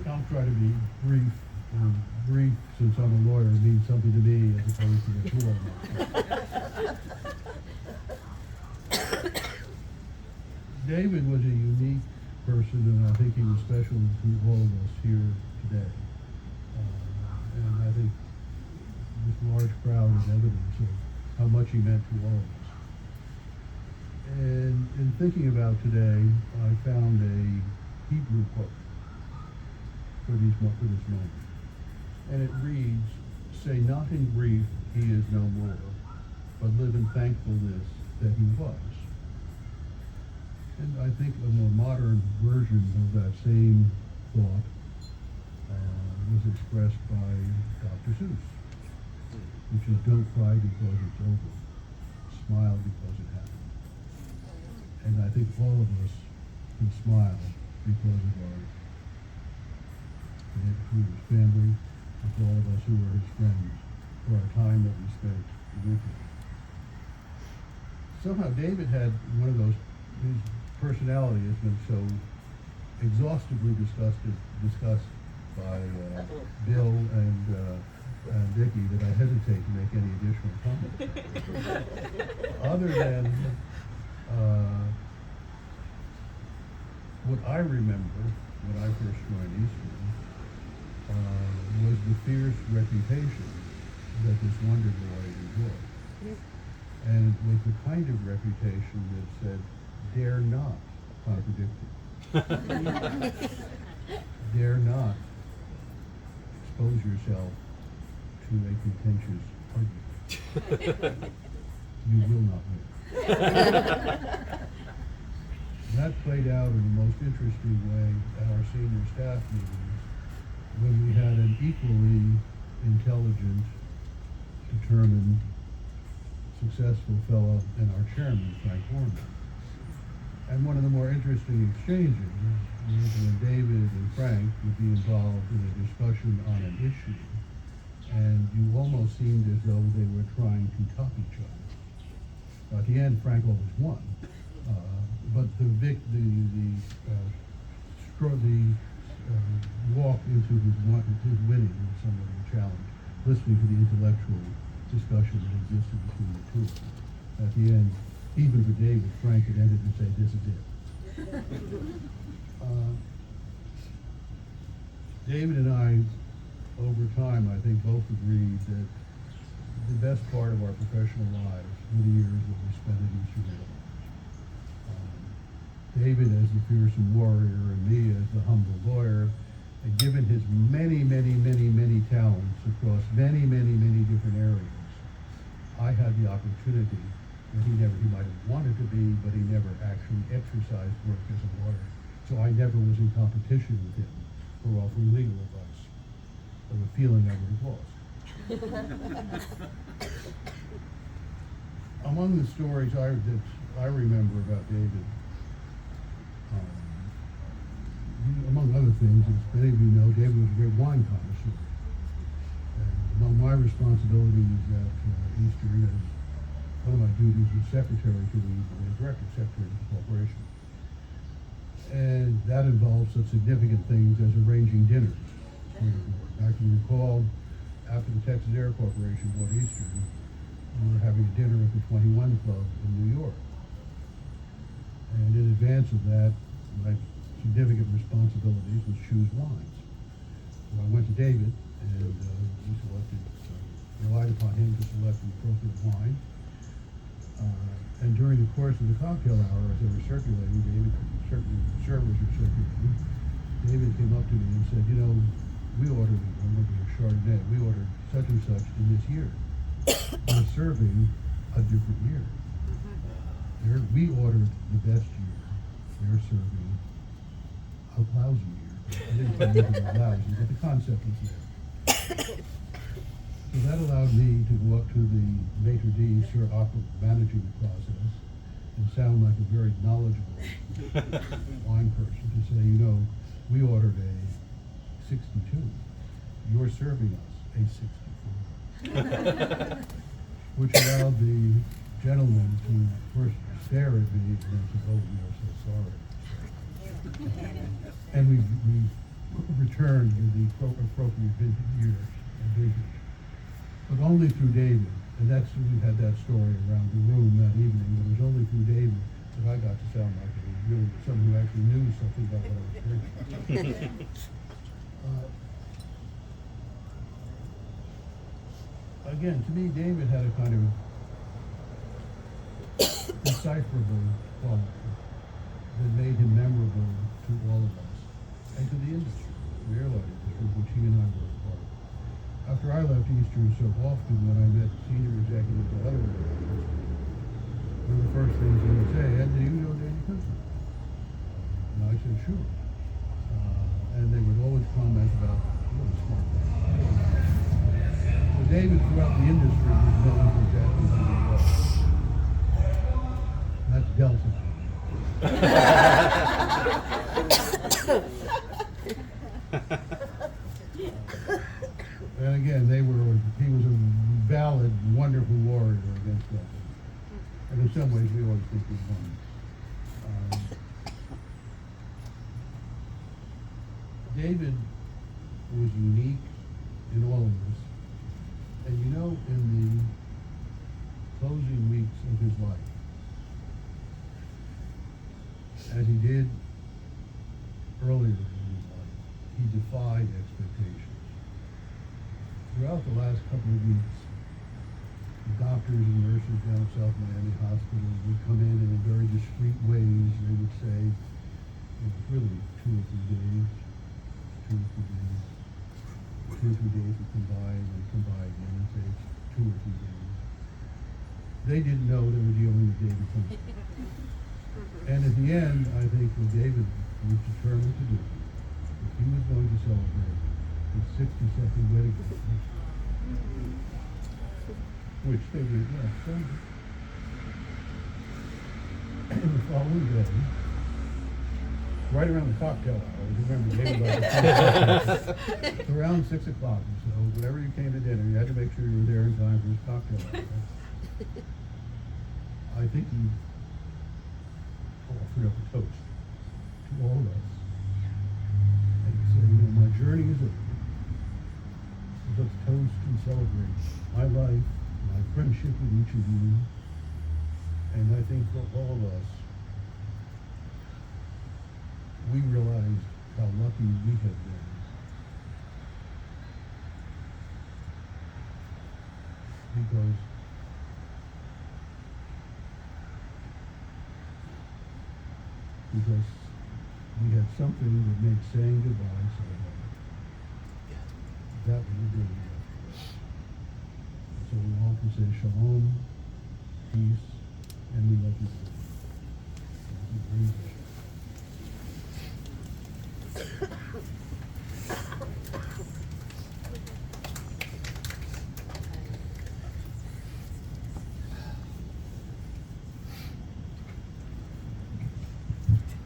I'll try to be brief. Brief, since I'm a lawyer, means something to me as opposed to the tool. David was a unique person, and I think he was special to all of us here today. And I think this large crowd is evidence of how much he meant to all of us. And in thinking about today, I found a Hebrew quote for this moment. And it reads, "Say not in grief, he is no more, but live in thankfulness that he was." And I think a more modern version of that same thought was expressed by Dr. Seuss, which is, "Don't cry because it's over, smile because it happened." And I think all of us can smile because of our family, and for all of us who were his friends, for our time that we spent with him. Somehow David had one of those, his personality has been so exhaustively discussed by Bill and Dickie that I hesitate to make any additional comment. Other than what I remember when I first joined Eastern was the fierce reputation that this wonder boy enjoyed. And it was the kind of reputation that said, "Dare not contradict him." Dare not expose yourself to a contentious argument. You will not win. And that played out in the most interesting way at our senior staff meetings when we had an equally intelligent, determined, successful fellow and our chairman, Frank Borman. And one of the more interesting exchanges was when David and Frank would be involved in a discussion on an issue, and you almost seemed as though they were trying to top each other. At the end, Frank always won, but the walk into his winning was somewhat of a challenge, listening to the intellectual discussion that existed between the two. At the end, even for David, Frank had ended and said, "This is it." David and I, over time, I think both agreed that the best part of our professional lives were the years that we spent at Eastern Airlines. David as the fearsome warrior and me as the humble lawyer, and given his many talents across many different areas, I had the opportunity that he might have wanted to be, but he never actually exercised work as a lawyer. So I never was in competition with him for offering legal advice, or the feeling I would have lost. Among the stories that I remember about David, among other things, as many of you know, David was a great wine connoisseur. And among my responsibilities at Eastern, as one of my duties was secretary to the director, secretary of the corporation. And that involves such significant things as arranging dinners for the board. I can recall after the Texas Air Corporation bought Eastern, we were having a dinner at the 21 Club in New York. And in advance of that, my significant responsibilities was choose wines. So I went to David and we relied upon him to select the appropriate wine. And during the course of the cocktail hour, as they were circulating, the servers were circulating, David came up to me and said, "You know, we ordered, I'm looking at Chardonnay, we ordered such and such in this year. They're serving a different year. We ordered the best year. They're serving a lousy year." I didn't say anything about lousy, but the concept was there. So that allowed me to go up to the maitre d' managing the process and sound like a very knowledgeable wine person to say, "You know, we ordered a 62. You're serving us a 64. Which allowed the gentleman to first stare at me and then say, "Oh, we are so sorry." And we returned to the appropriate year and vintage. But only through David, and we had that story around the room that evening, but it was only through David that I got to sound like really someone who actually knew something about what I was drinking. Again, to me, David had a kind of decipherable quality that made him memorable to all of us and to the industry, the airline industry, which he and I were a part of. After I left Eastern so often, when I met senior executives at other airlines, one of the first things they would say, "Ed, do you know David Kunstler?" And I said, "Sure." And they would always comment about, "What a smart guy." So David, throughout the industry, was known for exactly who he was. That's Delta. And again, he was a valid, wonderful warrior against Delta. And in some ways, we always think he won. David was unique in all of this. And you know, in the closing weeks of his life, as he did earlier in his life, he defied expectations. Throughout the last couple of weeks, the doctors and nurses down at South Miami Hospital would come in very discreet ways. They would say, it was really 2 or 3 days, 2 or 3 days. 2 or 3 days would come by and then come by again and say it's 2 or 3 days. They didn't know they were dealing with David Kunstler. And at the end, I think what David was determined to do, if he was going to celebrate his 62nd wedding anniversary, which they did last Sunday. And the following day, right around the cocktail hour, remember David liked around 6 o'clock or so, whenever you came to dinner, you had to make sure you were there in time for his cocktail hour. I think he offered up a toast to all of us. And he said, my journey is over. Let's toast and celebrate my life, my friendship with each of you. And I think for all of us, we realized how lucky we have been. Because we had something that made saying goodbye so hard. That was the day we left. So we all can say shalom, peace, and we love you. Thank you very much.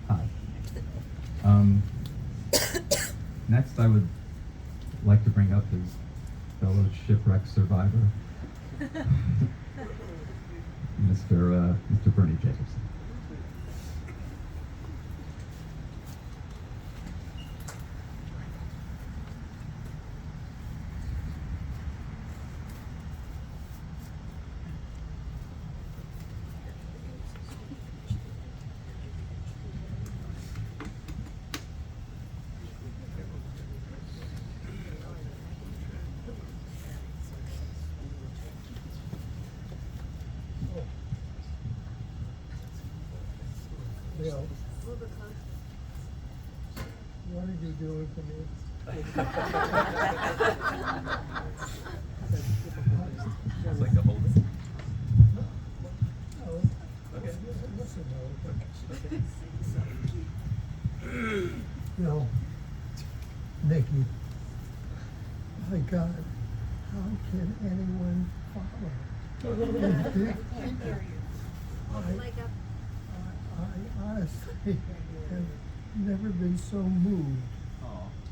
Hi. Next, I would like to bring up his fellow shipwreck survivor, Mr. Bernie Jacobson. Bill, what are you doing for me? It's like the whole thing. Oh, listen, Bill, Nikki, my God, how can anyone follow? I honestly have never been so moved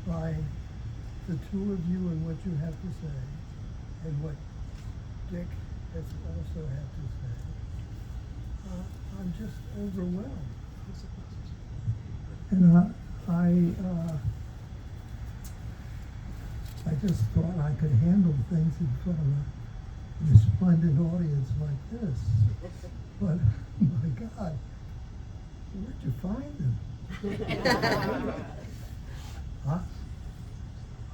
by the two of you and what you have to say, and what Dick has also had to say. I'm just overwhelmed. And I just thought I could handle things in front of a resplendent audience like this. But, my God, where'd you find them?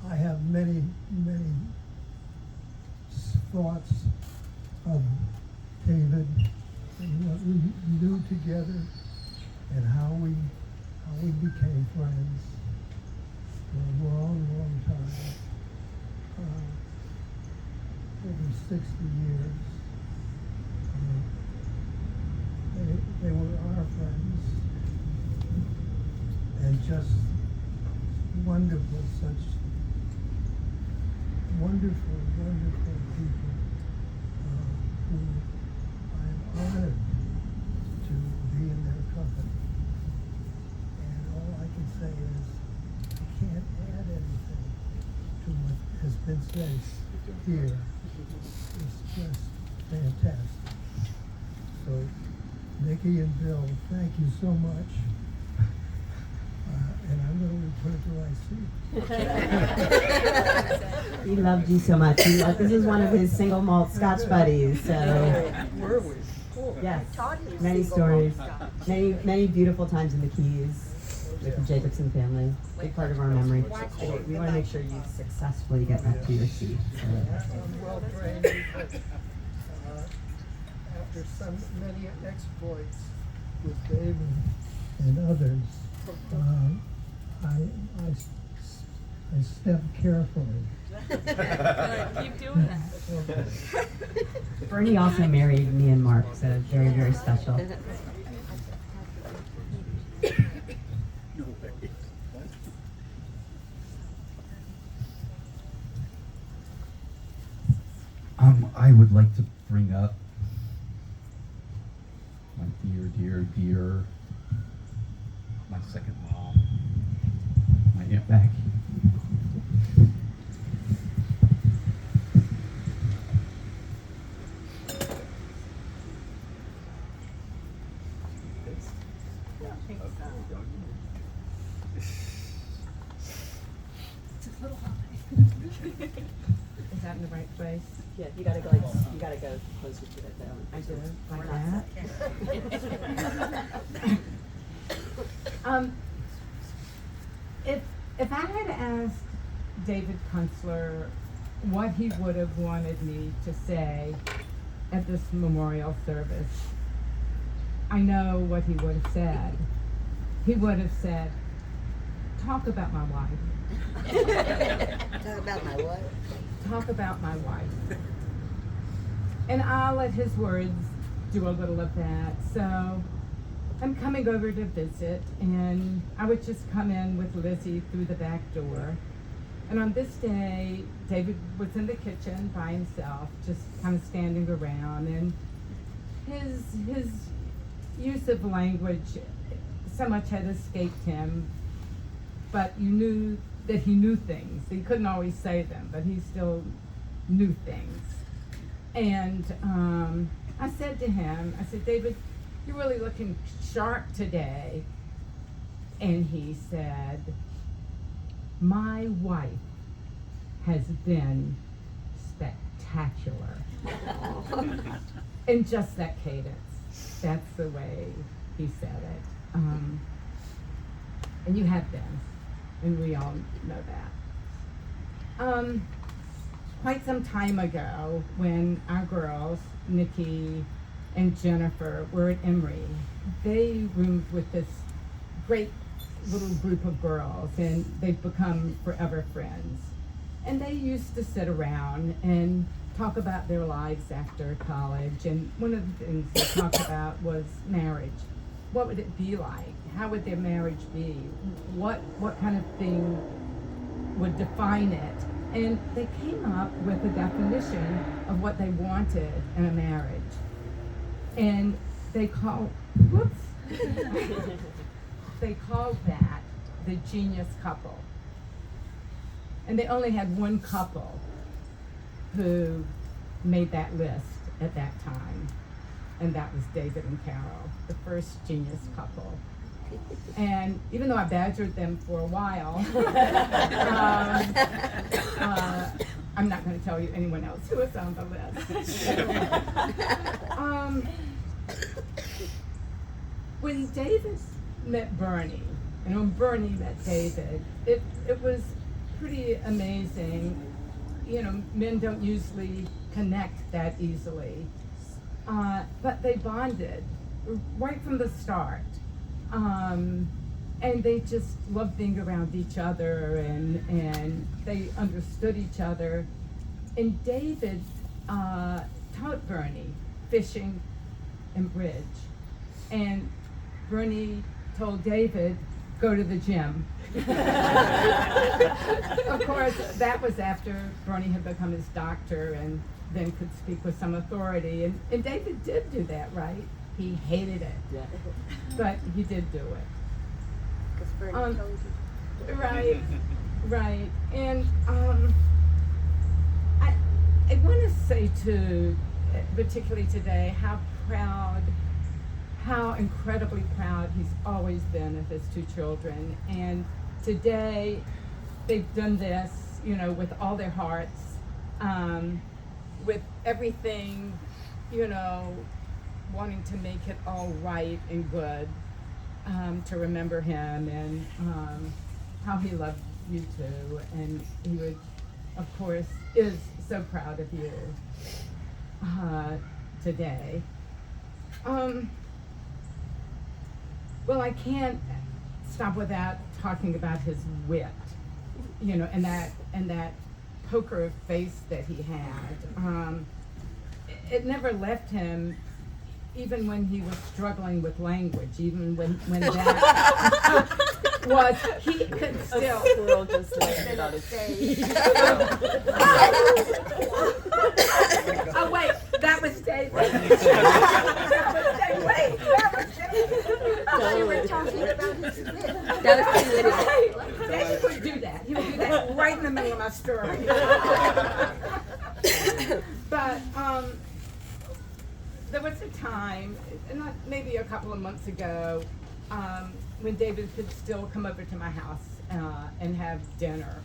I have many, many thoughts of David and what we knew together and how we became friends for a long, long time. Over 60 years. They were our friends, and just wonderful, such wonderful, wonderful people who I'm honored to be in their company. And all I can say is I can't add anything to what has been said here. It's just fantastic. So, Nikki and Bill, thank you so much. And I'm going to return to my seat. He loved you so much. This is one of his single malt Scotch buddies. So, Were we? Cool. yes, Taught him many single stories, malt Scotch. many beautiful times in the Keys with the Jacobson family. Big part of our memory. We want to make sure you successfully get back to your seat. So. I'm well trained, but after so many exploits with David and others, I step carefully. Keep doing that. Bernie also married me and Mark, so very, very special. I would like to bring up my dear, dear, dear, my second mom, my Aunt Maggie. Is that in the right place? Yeah, you gotta go closer to it though. I do, like that. If I had asked David Kunstler what he would have wanted me to say at this memorial service, I know what he would have said. He would have said, "Talk about my wife. Talk about my what? Talk about my wife." And I'll let his words do a little of that. So I'm coming over to visit, and I would just come in with Lizzie through the back door. And on this day, David was in the kitchen by himself, just kind of standing around, and his use of language so much had escaped him, but you knew that he knew things. He couldn't always say them, but he still knew things. And I said to him, I said, "David, you're really looking sharp today." And he said, "My wife has been spectacular." In just that cadence. That's the way he said it. And you have been, and we all know that. Quite some time ago, when our girls, Nikki and Jennifer, were at Emory, they roomed with this great little group of girls, and they've become forever friends. And they used to sit around and talk about their lives after college, and one of the things they talked about was marriage. What would it be like? How would their marriage be? What kind of thing would define it? And they came up with a definition of what they wanted in a marriage. And they called they called that the genius couple. And they only had one couple who made that list at that time, and that was David and Carol, the first genius couple. And even though I badgered them for a while, I'm not going to tell you anyone else who was on the list. When David met Bernie, and when Bernie met David, it was pretty amazing. You know, men don't usually connect that easily, but they bonded right from the start. And they just loved being around each other, and they understood each other. And David taught Bernie fishing and bridge. And Bernie told David, "Go to the gym." Of course, that was after Bernie had become his doctor and then could speak with some authority. And David did do that, right? He hated it. Yeah. But he did do it. Because Bernie told you. Right, right. And I want to say to, particularly today, how incredibly proud he's always been of his two children. And today, they've done this, you know, with all their hearts, with everything, you know, wanting to make it all right and good, to remember him and how he loved you two. And he would, of course, is so proud of you today. Well, I can't stop without talking about his wit, you know, and that poker face that he had. It never left him, even when he was struggling with language, even when that was, he could still. A squirrel just landed on his Say, Oh, Gotta feel it. David would do that. He would do that right in the middle of my story. But there was a time, not maybe a couple of months ago, when David could still come over to my house and have dinner.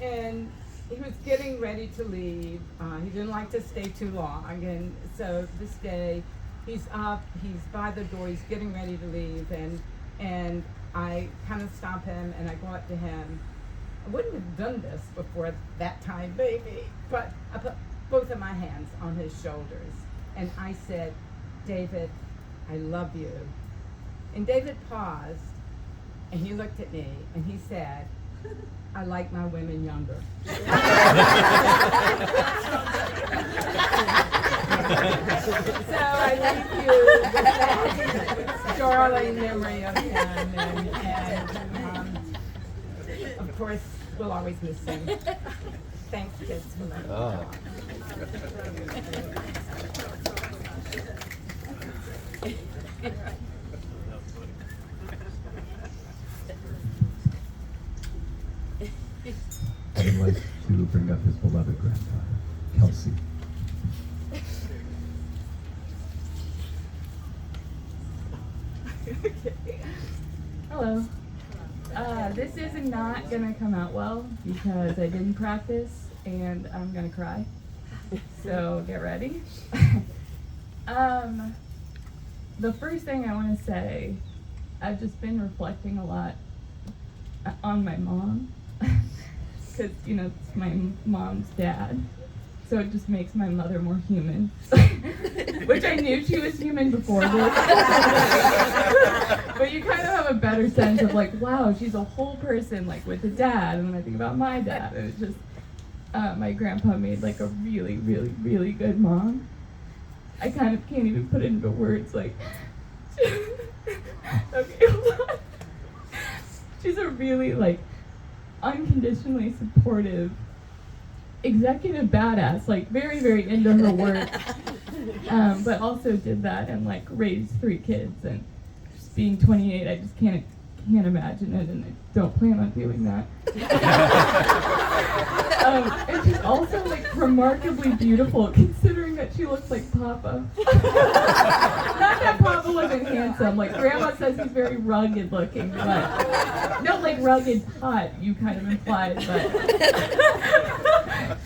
And he was getting ready to leave. He didn't like to stay too long. And so this day, he's up, he's by the door, he's getting ready to leave. And I kind of stop him and I go up to him. I wouldn't have done this before that time, baby, but I put both of my hands on his shoulders. And I said, David, I love you. And David paused, and he looked at me, and he said, I like my women younger. So I leave you with that darling memory of him, and of course, we'll always miss him. Thanks, kids, for letting me talk. I would like to bring up his beloved granddaughter, Kelsey. Hello. This is not gonna come out well because I didn't practice and I'm gonna cry. So get ready. The first thing I want to say, I've just been reflecting a lot on my mom because it's my mom's dad, so it just makes my mother more human. Which I knew she was human before this. But you kind of have a better sense of like, wow, she's a whole person, like with a dad. And then I think about my dad, and it's just my grandpa made like a really, really, really good mom. I kind of can't even put it into words, like, okay, hold on. She's a really, like, unconditionally supportive, executive badass, like, very, very into her work, but also did that and, like, raised 3 kids, and just being 28, I just can't imagine it, and I don't plan on doing that. And she's also like remarkably beautiful, considering that she looks like Papa. Not that Papa wasn't handsome. Like Grandma says, he's very rugged looking, but not like rugged hot. You kind of implied, but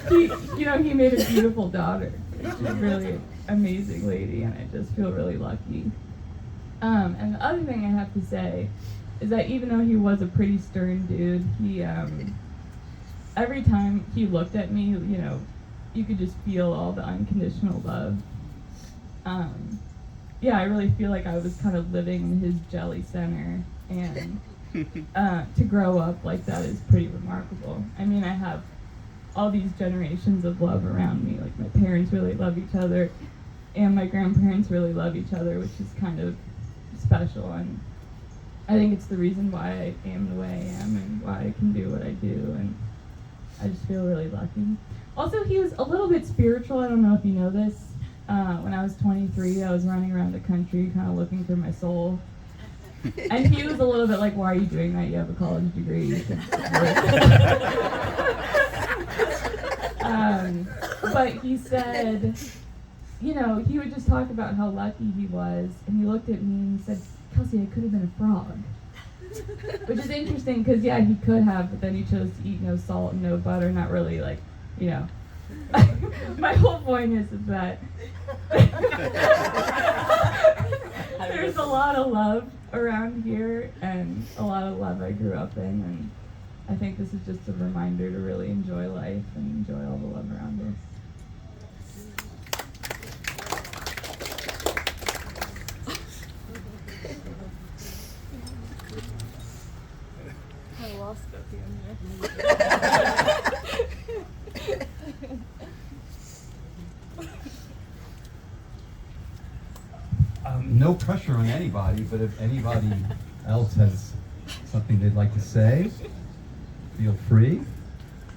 he made a beautiful daughter. She's a really amazing lady, and I just feel really lucky. And the other thing I have to say is that even though he was a pretty stern dude, he every time he looked at me, you could just feel all the unconditional love. I really feel like I was kind of living in his jelly center, and to grow up like that is pretty remarkable. I mean, I have all these generations of love around me. Like my parents really love each other, and my grandparents really love each other, which is kind of special, and I think it's the reason why I am the way I am and why I can do what I do, and I just feel really lucky. Also, he was a little bit spiritual. I don't know if you know this. When I was 23, I was running around the country kind of looking for my soul. And he was a little bit like, why are you doing that? You have a college degree. You can but he said, he would just talk about how lucky he was. And he looked at me and he said, Kelsey, I could have been a frog. Which is interesting because, he could have, but then he chose to eat no salt and no butter, not really like, My whole point is that there's a lot of love around here and a lot of love I grew up in, and I think this is just a reminder to really enjoy life and enjoy all the love around us. I lost it at the end No pressure on anybody, but if anybody else has something they'd like to say, feel free.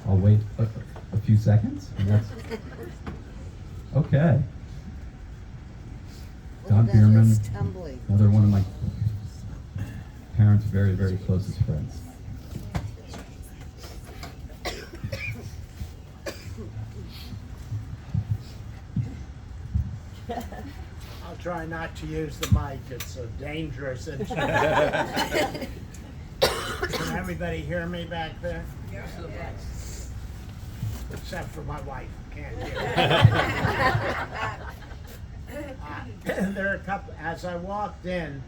I'll wait a few seconds. And that's okay. Don Bierman, Tumbling. another one of my parents' very, very closest friends. I'll try not to use the mic. It's a dangerous instrument. Can everybody hear me back there? Yes. Except for my wife, can't hear. There are a couple. As I walked in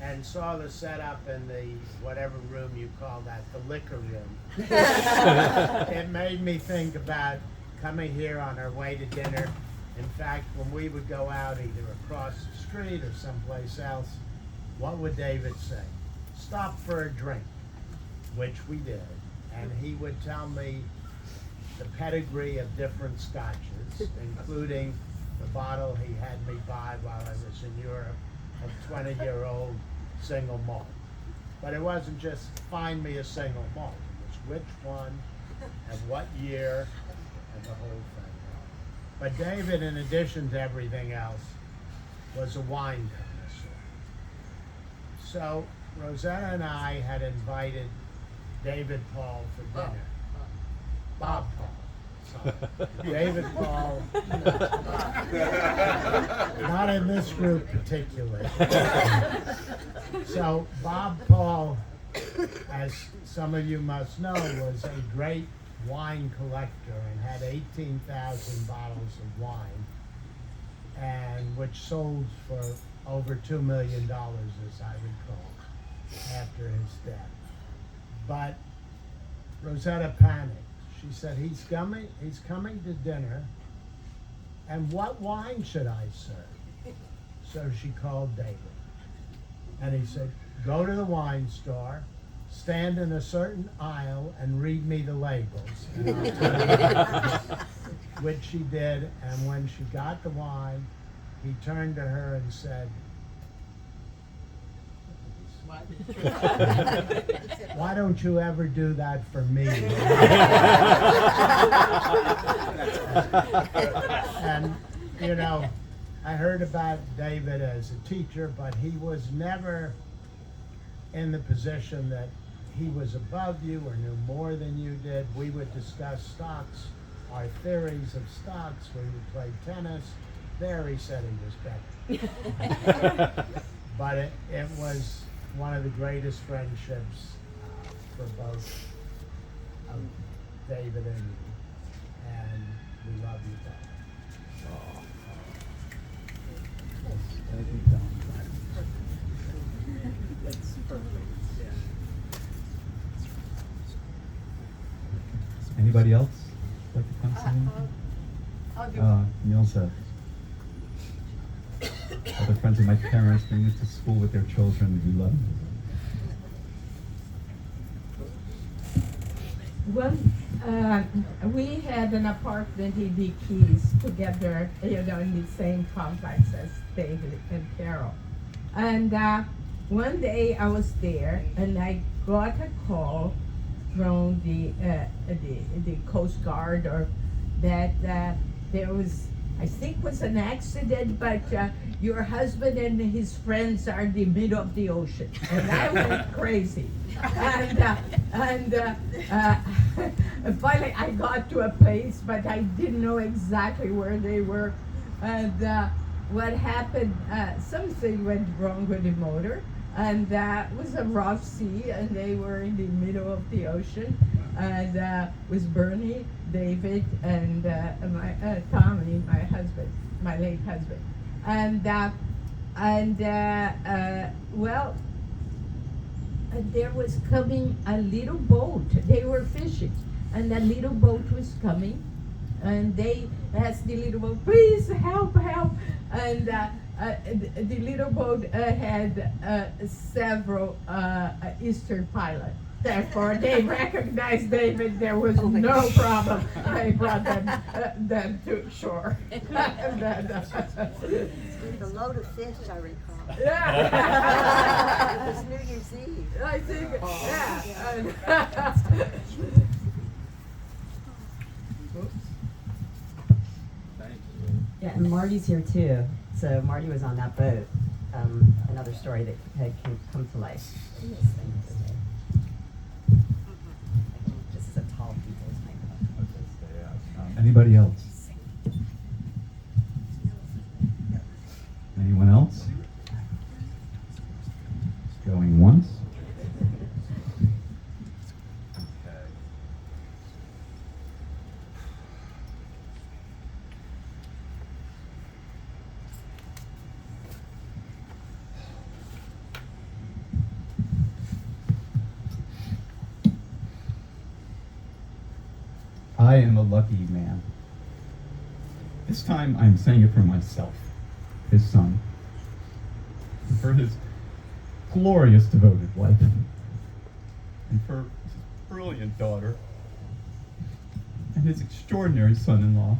and saw the setup in the whatever room you call that, the liquor room, it made me think about coming here on our way to dinner. In fact, when we would go out either across the street or someplace else, what would David say? Stop for a drink, which we did. And he would tell me the pedigree of different scotches, including the bottle he had me buy while I was in Europe of 20-year-old single malt. But it wasn't just find me a single malt. It was which one and what year and the whole thing. But David, in addition to everything else, was a wine connoisseur. So Rosetta and I had invited David Paul for dinner. Bob Paul. So David Paul, not in this group particularly. So Bob Paul, as some of you must know, was a great wine collector and had 18,000 bottles of wine, and which sold for over $2 million, as I recall, after his death. But Rosetta panicked. She said, he's coming to dinner, and what wine should I serve? So she called David. And he said, go to the wine store, stand in a certain aisle, and read me the labels. And I'll tell you. Which she did, and when she got the wine, he turned to her and said, why don't you ever do that for me? And, you know, I heard about David as a teacher, but he was never in the position that he was above you or knew more than you did. We would discuss stocks, our theories of stocks. We would play tennis. There he said he was better. But it was one of the greatest friendships for both of David and me. And we love you both. That's perfect. Anybody else like to come say anything? Neil's other friends of my parents bring me to school with their children. We love them. Well, we had an apartment in the Keys together, in the same complex as David and Carol. And one day I was there, and I got a call from the Coast Guard, or that there was, I think, was an accident, but your husband and his friends are in the middle of the ocean. And I went crazy. And finally I got to a place, but I didn't know exactly where they were. And what happened, something went wrong with the motor. And that was a rough sea, and they were in the middle of the ocean. And with Bernie, David, and my Tommy, my husband, my late husband. And well, there was coming a little boat. They were fishing, and a little boat was coming, and they asked the little boat, please help, help. And the little boat had several Eastern pilots. Therefore, they recognized David. There was no problem. They brought them to shore. With a load of fish, I recall. Yeah. It was New Year's Eve. I think, yeah. Yeah, and Marty's here too. So Marty was on that boat. another story that had come to life in this thing today. This is a tall people's microphone. Anybody else? Anyone else? Going once? Okay. I am a lucky man. This time I'm saying it for myself, his son, for his glorious devoted wife, and for his brilliant daughter, and his extraordinary son-in-law,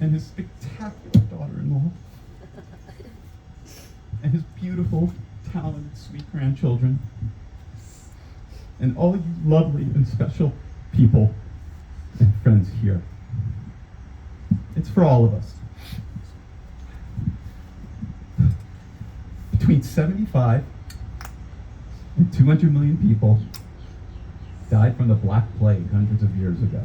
and his spectacular daughter-in-law, and his beautiful, talented, sweet grandchildren, and all you lovely and special people and friends here. It's for all of us. Between 75 and 200 million people died from the Black Plague hundreds of years ago.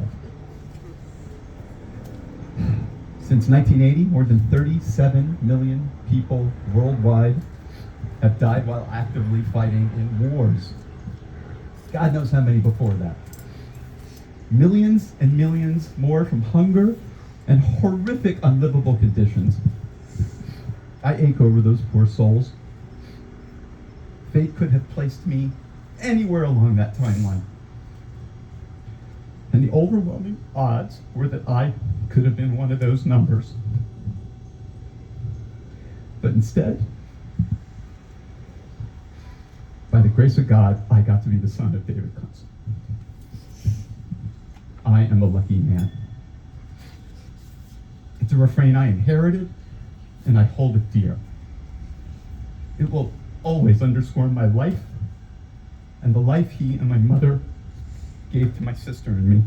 Since 1980, more than 37 million people worldwide have died while actively fighting in wars. God knows how many before that. Millions and millions more from hunger and horrific, unlivable conditions. I ache over those poor souls. Fate could have placed me anywhere along that timeline. And the overwhelming odds were that I could have been one of those numbers. But instead, by the grace of God, I got to be the son of David Kunstler. I am a lucky man. It's a refrain I inherited, and I hold it dear. It will always underscore my life and the life he and my mother gave to my sister and me.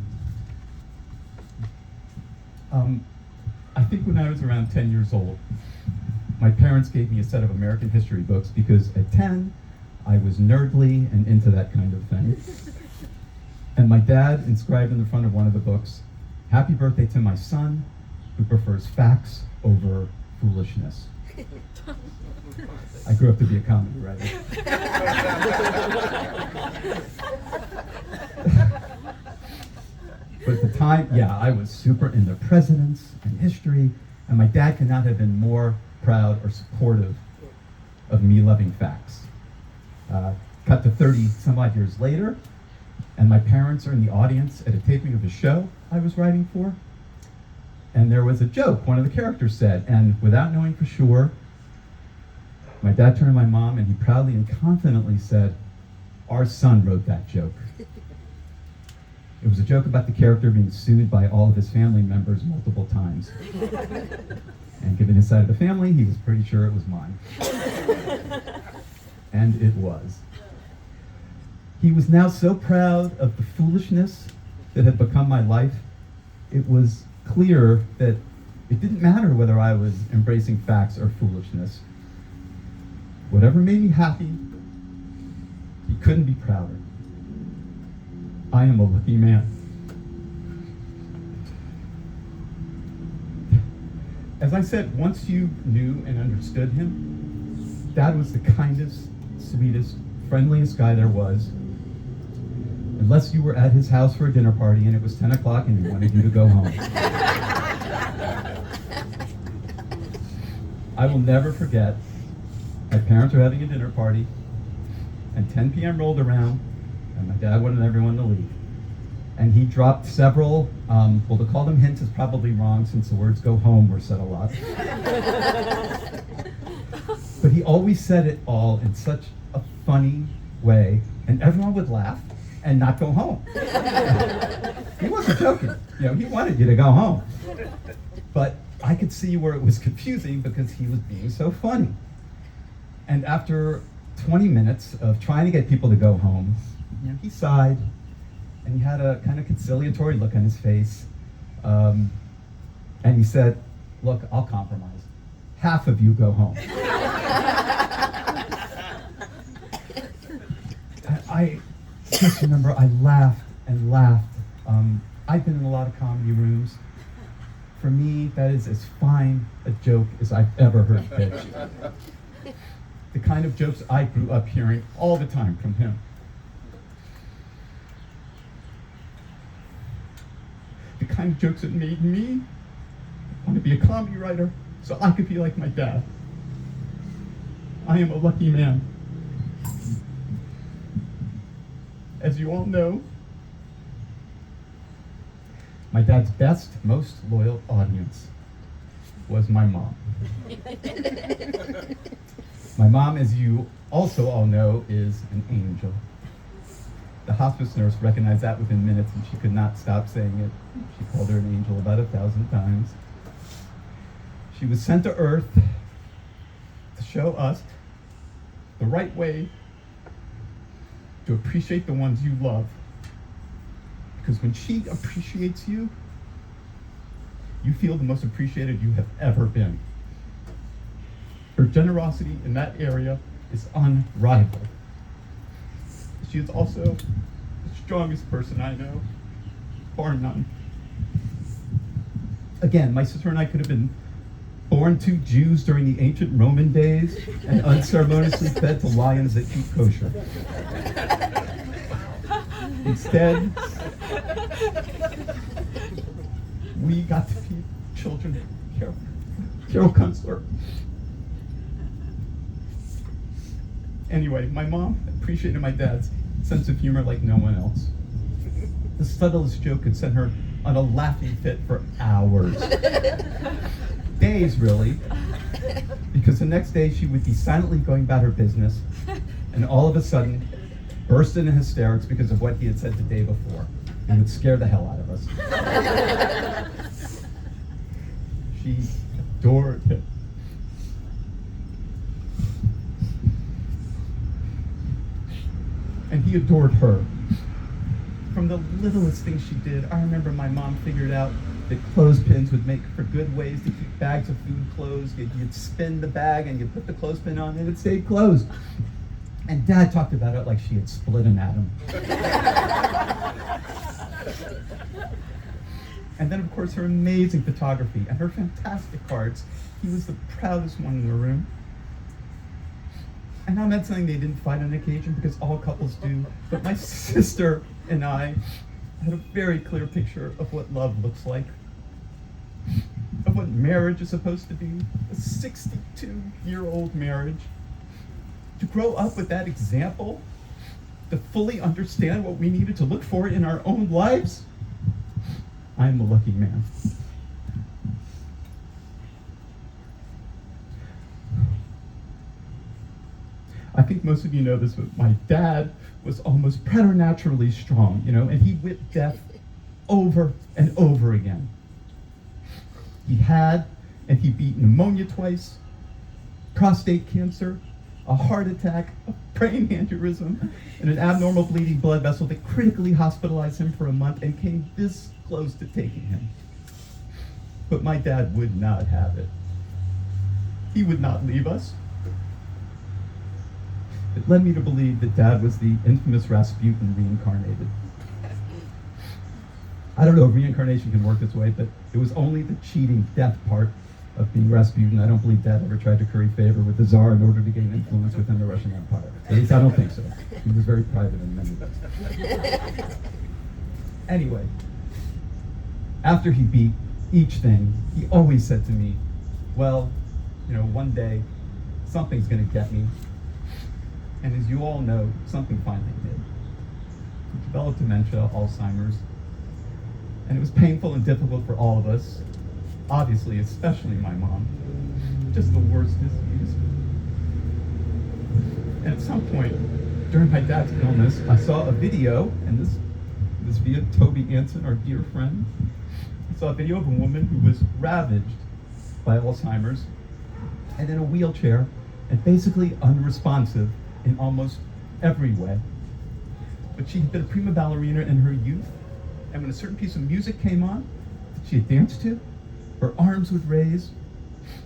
I think when I was around 10 years old, my parents gave me a set of American history books because at 10, I was nerdly and into that kind of thing. And my dad inscribed in the front of one of the books, "Happy birthday to my son, who prefers facts over foolishness." I grew up to be a comedy writer. But at the time, yeah, I was super into presidents and history, and my dad could not have been more proud or supportive of me loving facts. Cut to 30 some odd years later, and my parents are in the audience at a taping of a show I was writing for. And there was a joke one of the characters said, and without knowing for sure, my dad turned to my mom and he proudly and confidently said, "Our son wrote that joke." It was a joke about the character being sued by all of his family members multiple times. And given his side of the family, he was pretty sure it was mine. And it was. He was now so proud of the foolishness that had become my life, it was clear that it didn't matter whether I was embracing facts or foolishness. Whatever made me happy, he couldn't be prouder. I am a lucky man. As I said, once you knew and understood him, Dad was the kindest, sweetest, friendliest guy there was. Unless you were at his house for a dinner party and it was 10 o'clock and he wanted you to go home. I will never forget, my parents were having a dinner party and 10 p.m. rolled around and my dad wanted everyone to leave. And he dropped several, well, to call them hints is probably wrong since the words "go home" were said a lot. But he always said it all in such a funny way, and everyone would laugh and not go home. He wasn't joking. You know, he wanted you to go home. But I could see where it was confusing because he was being so funny. And after 20 minutes of trying to get people to go home, you know, he sighed, and he had a kind of conciliatory look on his face. And he said, "Look, I'll compromise. Half of you go home." I just remember I laughed and laughed. I've been in a lot of comedy rooms. For me, that is as fine a joke as I've ever heard pitched. The kind of jokes I grew up hearing all the time from him. The kind of jokes that made me want to be a comedy writer so I could be like my dad. I am a lucky man. As you all know, my dad's best, most loyal audience was my mom. My mom, as you also all know, is an angel. The hospice nurse recognized that within minutes, and she could not stop saying it. She called her an angel about 1,000 times. She was sent to Earth to show us the right way to appreciate the ones you love. Because when she appreciates you, you feel the most appreciated you have ever been. Her generosity in that area is unrivaled. She is also the strongest person I know, bar none. Again, my sister and I could have been born to Jews during the ancient Roman days and unceremoniously fed to lions that keep kosher. Instead, we got to be children of Carol Kunstler. Anyway, my mom appreciated my dad's sense of humor like no one else. The subtlest joke could send her on a laughing fit for hours. Days, really. Because the next day she would be silently going about her business and all of a sudden burst into hysterics because of what he had said the day before. It would scare the hell out of us. She adored him. And he adored her. From the littlest things she did, I remember my mom figured out that clothespins would make for good ways to keep bags of food closed. You'd spin the bag and you'd put the clothespin on and it stayed closed. And Dad talked about it like she had split an atom. And then, of course, her amazing photography and her fantastic cards. He was the proudest one in the room. And I'm not saying they didn't fight on occasion, because all couples do, but my sister and I had a very clear picture of what love looks like, of what marriage is supposed to be, a 62-year-old marriage. To grow up with that example, to fully understand what we needed to look for in our own lives, I am a lucky man. I think most of you know this, but my dad was almost preternaturally strong, and he whipped death over and over again. He had, and he beat pneumonia twice, prostate cancer, a heart attack, a brain aneurysm, and an abnormal bleeding blood vessel that critically hospitalized him for a month and came this close to taking him. But my dad would not have it. He would not leave us. It led me to believe that Dad was the infamous Rasputin reincarnated. I don't know if reincarnation can work this way, but it was only the cheating death part of being Rasputin. I don't believe Dad ever tried to curry favor with the Tsar in order to gain influence within the Russian Empire. At least I don't think so. He was very private in many ways. Anyway, after he beat each thing, he always said to me, well, one day something's going to get me. And as you all know, something finally did. He developed dementia, Alzheimer's, and it was painful and difficult for all of us, obviously, especially my mom. Just the worst disease. And at some point, during my dad's illness, I saw a video, and this via Toby Anson, our dear friend. I saw a video of a woman who was ravaged by Alzheimer's and in a wheelchair and basically unresponsive in almost every way. But she had been a prima ballerina in her youth, and when a certain piece of music came on that she had danced to, her arms would raise,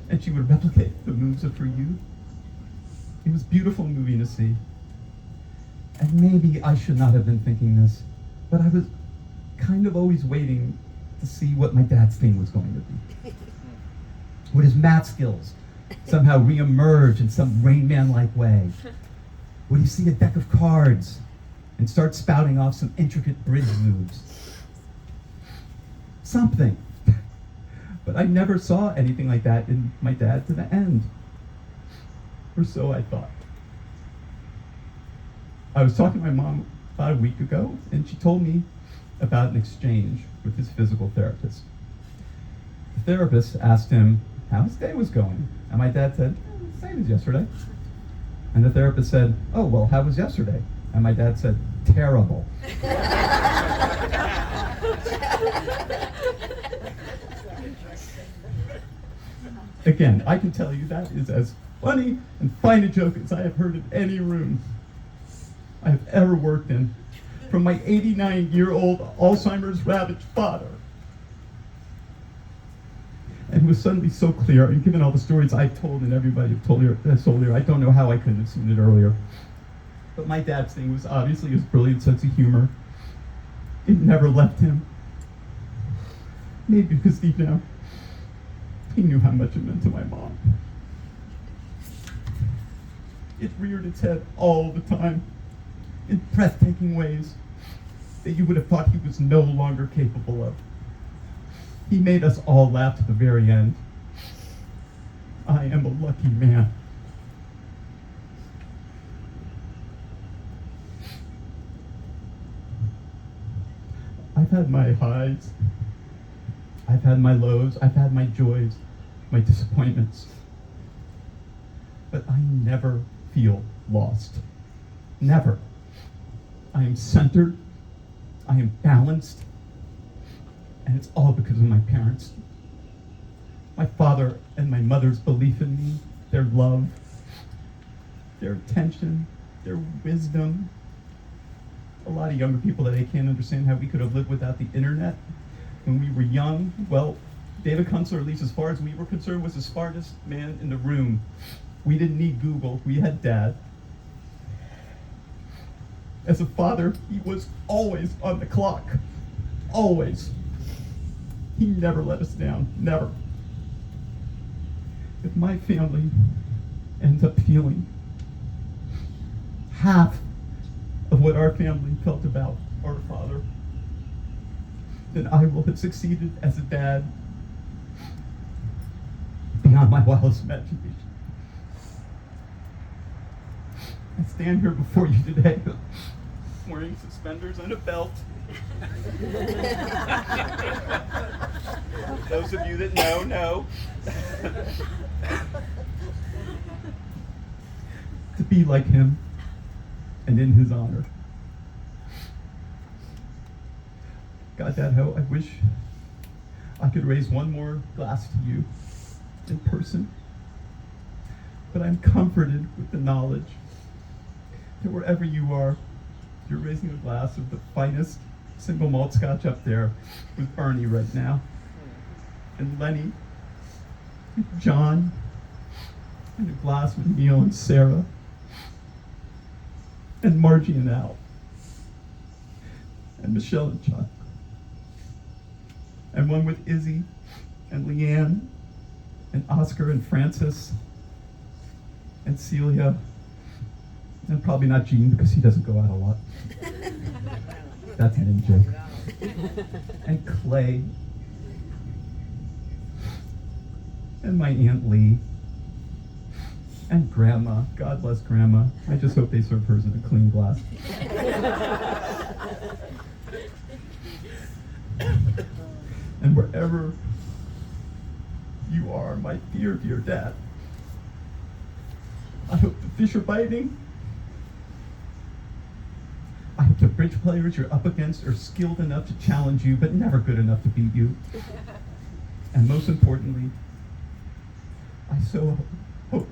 and she would replicate the moves of her youth. It was beautiful movie to see. And maybe I should not have been thinking this, but I was kind of always waiting to see what my dad's thing was going to be. Would his math skills somehow reemerge in some Rain Man-like way? Would he see a deck of cards and start spouting off some intricate bridge moves? Something. But I never saw anything like that in my dad to the end. Or so I thought. I was talking to my mom about a week ago, and she told me about an exchange with his physical therapist. The therapist asked him how his day was going, and my dad said, same as yesterday. And the therapist said, oh, well, how was yesterday? And my dad said, terrible. Again, I can tell you that is as funny and fine a joke as I have heard in any room I have ever worked in, from my 89-year-old Alzheimer's ravaged father. And it was suddenly so clear, and given all the stories I've told and everybody has told here, I don't know how I couldn't have seen it earlier. But my dad's thing was obviously his brilliant sense of humor. It never left him. Maybe because deep down, he knew how much it meant to my mom. It reared its head all the time, in breathtaking ways that you would have thought he was no longer capable of. He made us all laugh to the very end. I am a lucky man. I've had my highs, I've had my lows, I've had my joys, my disappointments. But I never feel lost. Never. I am centered, I am balanced, and it's all because of my parents. My father and my mother's belief in me, their love, their attention, their wisdom. A lot of younger people today can't understand how we could have lived without the internet when we were young. Well, David Kunstler, at least as far as we were concerned, was the smartest man in the room. We didn't need Google, we had Dad. As a father, he was always on the clock. Always. He never let us down. Never. If my family ends up feeling half of what our family felt about our father, then I will have succeeded as a dad beyond my wildest imagination. I stand here before you today wearing suspenders and a belt. Those of you that know. To be like him and in his honor. God, Dad, how I wish I could raise one more glass to you in person. But I'm comforted with the knowledge that wherever you are, you're raising a glass of the finest single malt scotch up there with Bernie right now, and Lenny, and John, and a glass with Neil and Sarah, and Margie and Al, and Michelle and Chuck, and one with Izzy, and Leanne, and Oscar and Francis, and Celia, and probably not Gene because he doesn't go out a lot. That's an in-joke. And Clay. And my Aunt Lee. And Grandma. God bless Grandma. I just hope they serve hers in a clean glass. And wherever you are, my dear, dear Dad, I hope the fish are biting. I hope the bridge players you're up against are skilled enough to challenge you, but never good enough to beat you. And most importantly, I so hope,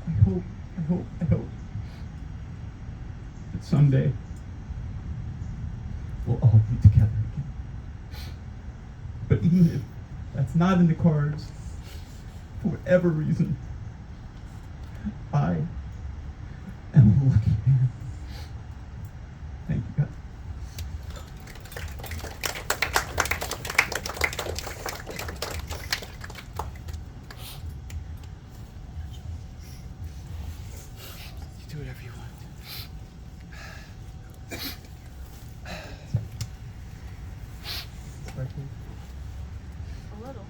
I hope that someday we'll all be together again. But even if that's not in the cards, for whatever reason, I am a lucky man. Thank you, God. Do whatever you want. It's working. A little.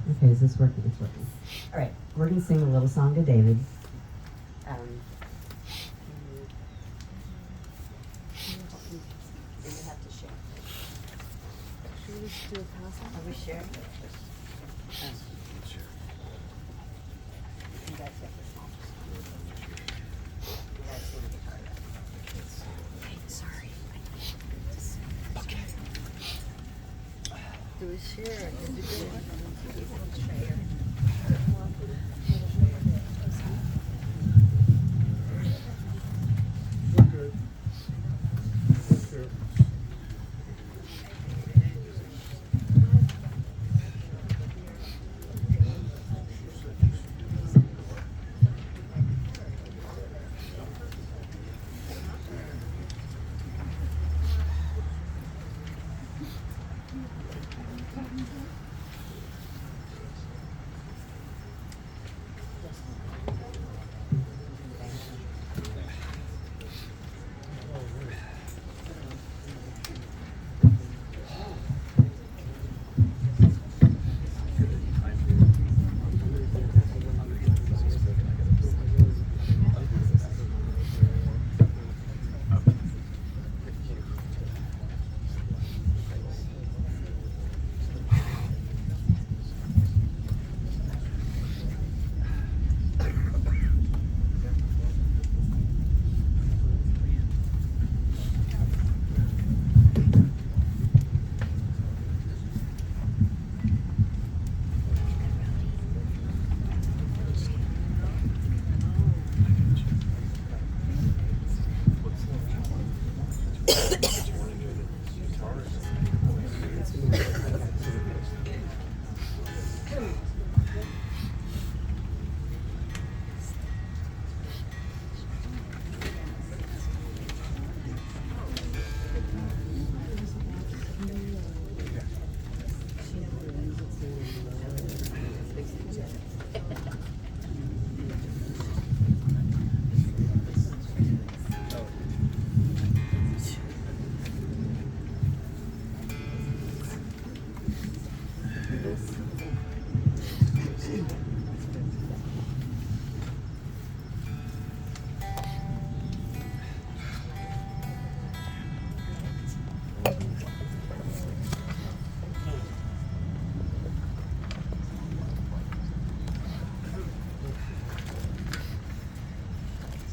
Okay, is this working? It's working. All right, we're gonna sing a little song to David. You have to share. Should we just do a pass? Are we sharing? You guys have this one. You guys sing the guitar. Okay, sorry. Okay. Do we share? Did you do it? Share. We're good. Sure.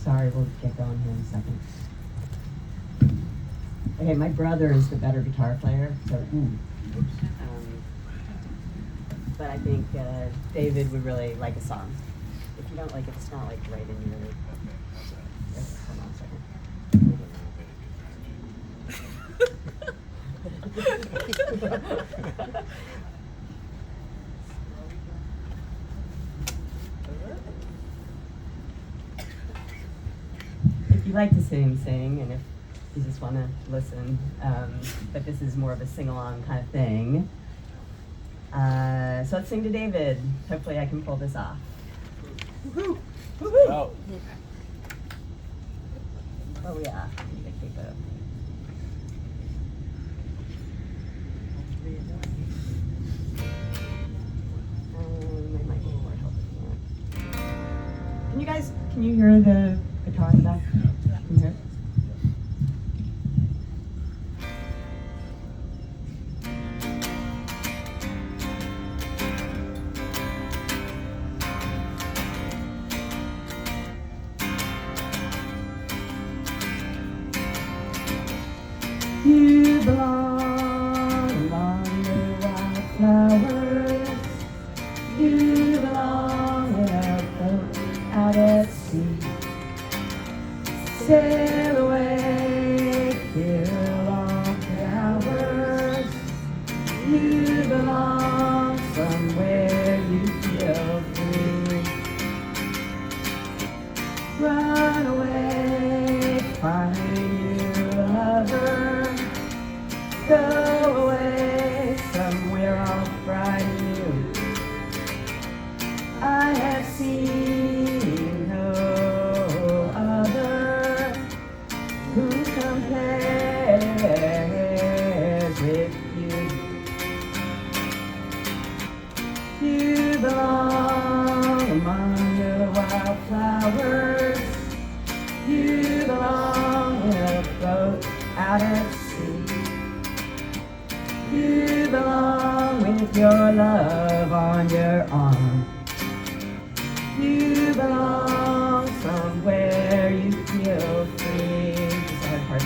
Sorry, we'll get going here in a second. Okay, my brother is the better guitar player, so but I think David would really like a song. If you don't like it, it's not like right in your. Hold on a second. If you like to sing, sing, and if you just want to listen, but this is more of a sing-along kind of thing. So let's sing to David. Hopefully I can pull this off. Woohoo! Woohoo! Oh. Oh yeah. Keep it. I might need more help with that. Can you hear the guitar in the back? Can you hear it? You belong among the wildflowers. You belong in a boat out at sea. Sail away here along Run away, find you a lover. Go away somewhere all bright and new. I have seen no other who compares with you. You belong among the wildflowers. You belong in a boat out at sea. You belong with your love on your arm. You belong somewhere you feel free. This is the hard part.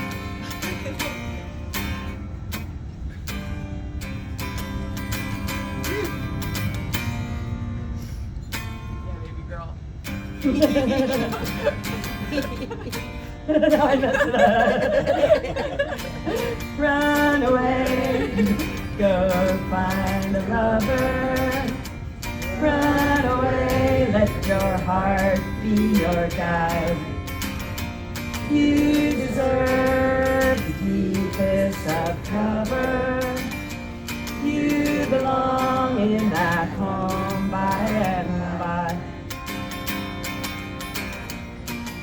I messed it up. Run away, go find a lover. Run away, let your heart be your guide. You deserve the deepest of cover. You belong in that home by and by.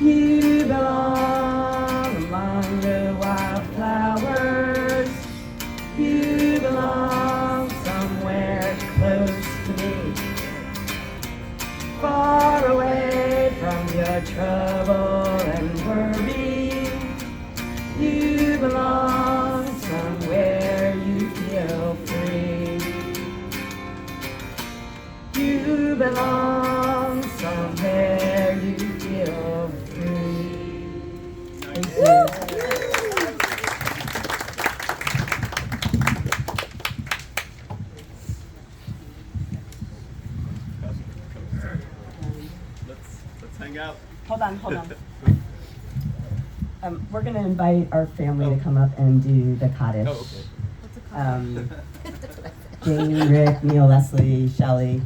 You belong among the wildflowers. You belong somewhere close to me. Far away from your trouble and worry. You belong somewhere you feel free. You belong somewhere you feel free. Thank you. Let's hang out. Hold on. We're gonna invite our family to come up and do the Kaddish. Oh, okay. Jane, Rick, Neil, Leslie, Shelley.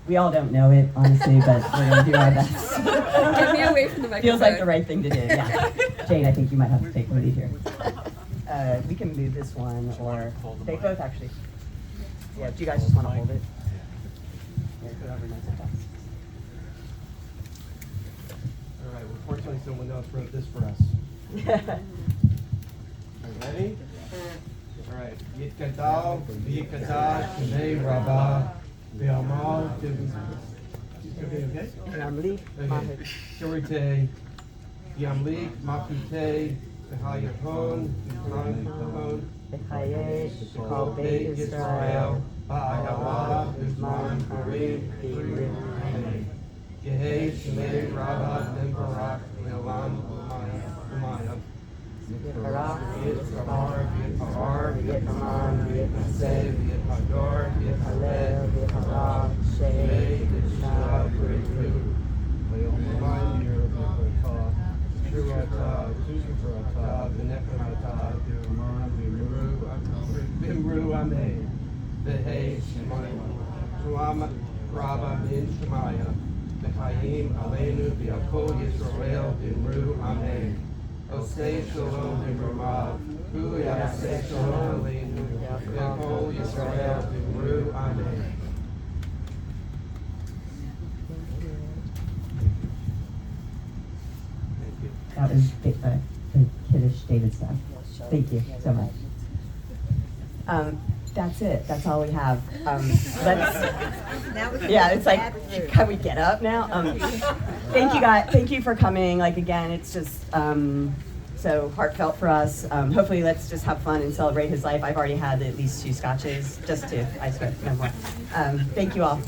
We all don't know it, honestly, but we're gonna do our best. Get me away from the microphone. Feels like the right thing to do, yeah. Jane, I think you might have to take the lead here. We can move this one, or they both actually. Yeah, do you guys just wanna hold it? Yeah, whoever knows it best. All right, well, fortunately, someone else wrote this for us. Are you ready? All right. Yitkadal, Yitkadal, Shnei Rabbah, Ve'amal, okay? Yamli, Mahid. Okay. Shorite, Yamlik, Mapute, Behayahon, Behayahon, Bechaye, Kol Beit Beit Israel, Yisrael, Ba'ayala, Uzman, Harim, Be'im, Yehei, Shnei Rabbah, Nembarak, Ve'olam, Umayah. Yitzhak, Yitzhar, Yitzhar, Yitzhaman, Yitzhaseh, Yitzhador, Halel, Yitzhaleh, Yitzhak, Shei, Yitzhak, Yitzhak, breakthrough. Remind you of the Shurata, Shurata, Venekramata, Bimru, Amen. Behei, Shuam, Rabba, Min Shemaya, Bechayim, Aleinu, Biakol, Yisrael, Bimru, Amen. Osei Shalom Bimrumav, Hu Yaseh Shalom Aleinu, Biakol, Yisrael, Bimru, Amen. That was the Kiddush David stuff. Thank you so much. That's it. That's all we have. Now we can Yeah, it's like, add through. can we get up now? Thank you guys. Thank you for coming. Like again, it's just so heartfelt for us. Hopefully, let's just have fun and celebrate his life. I've already had at least 2 scotches, just 2. I swear, no more. Thank you all.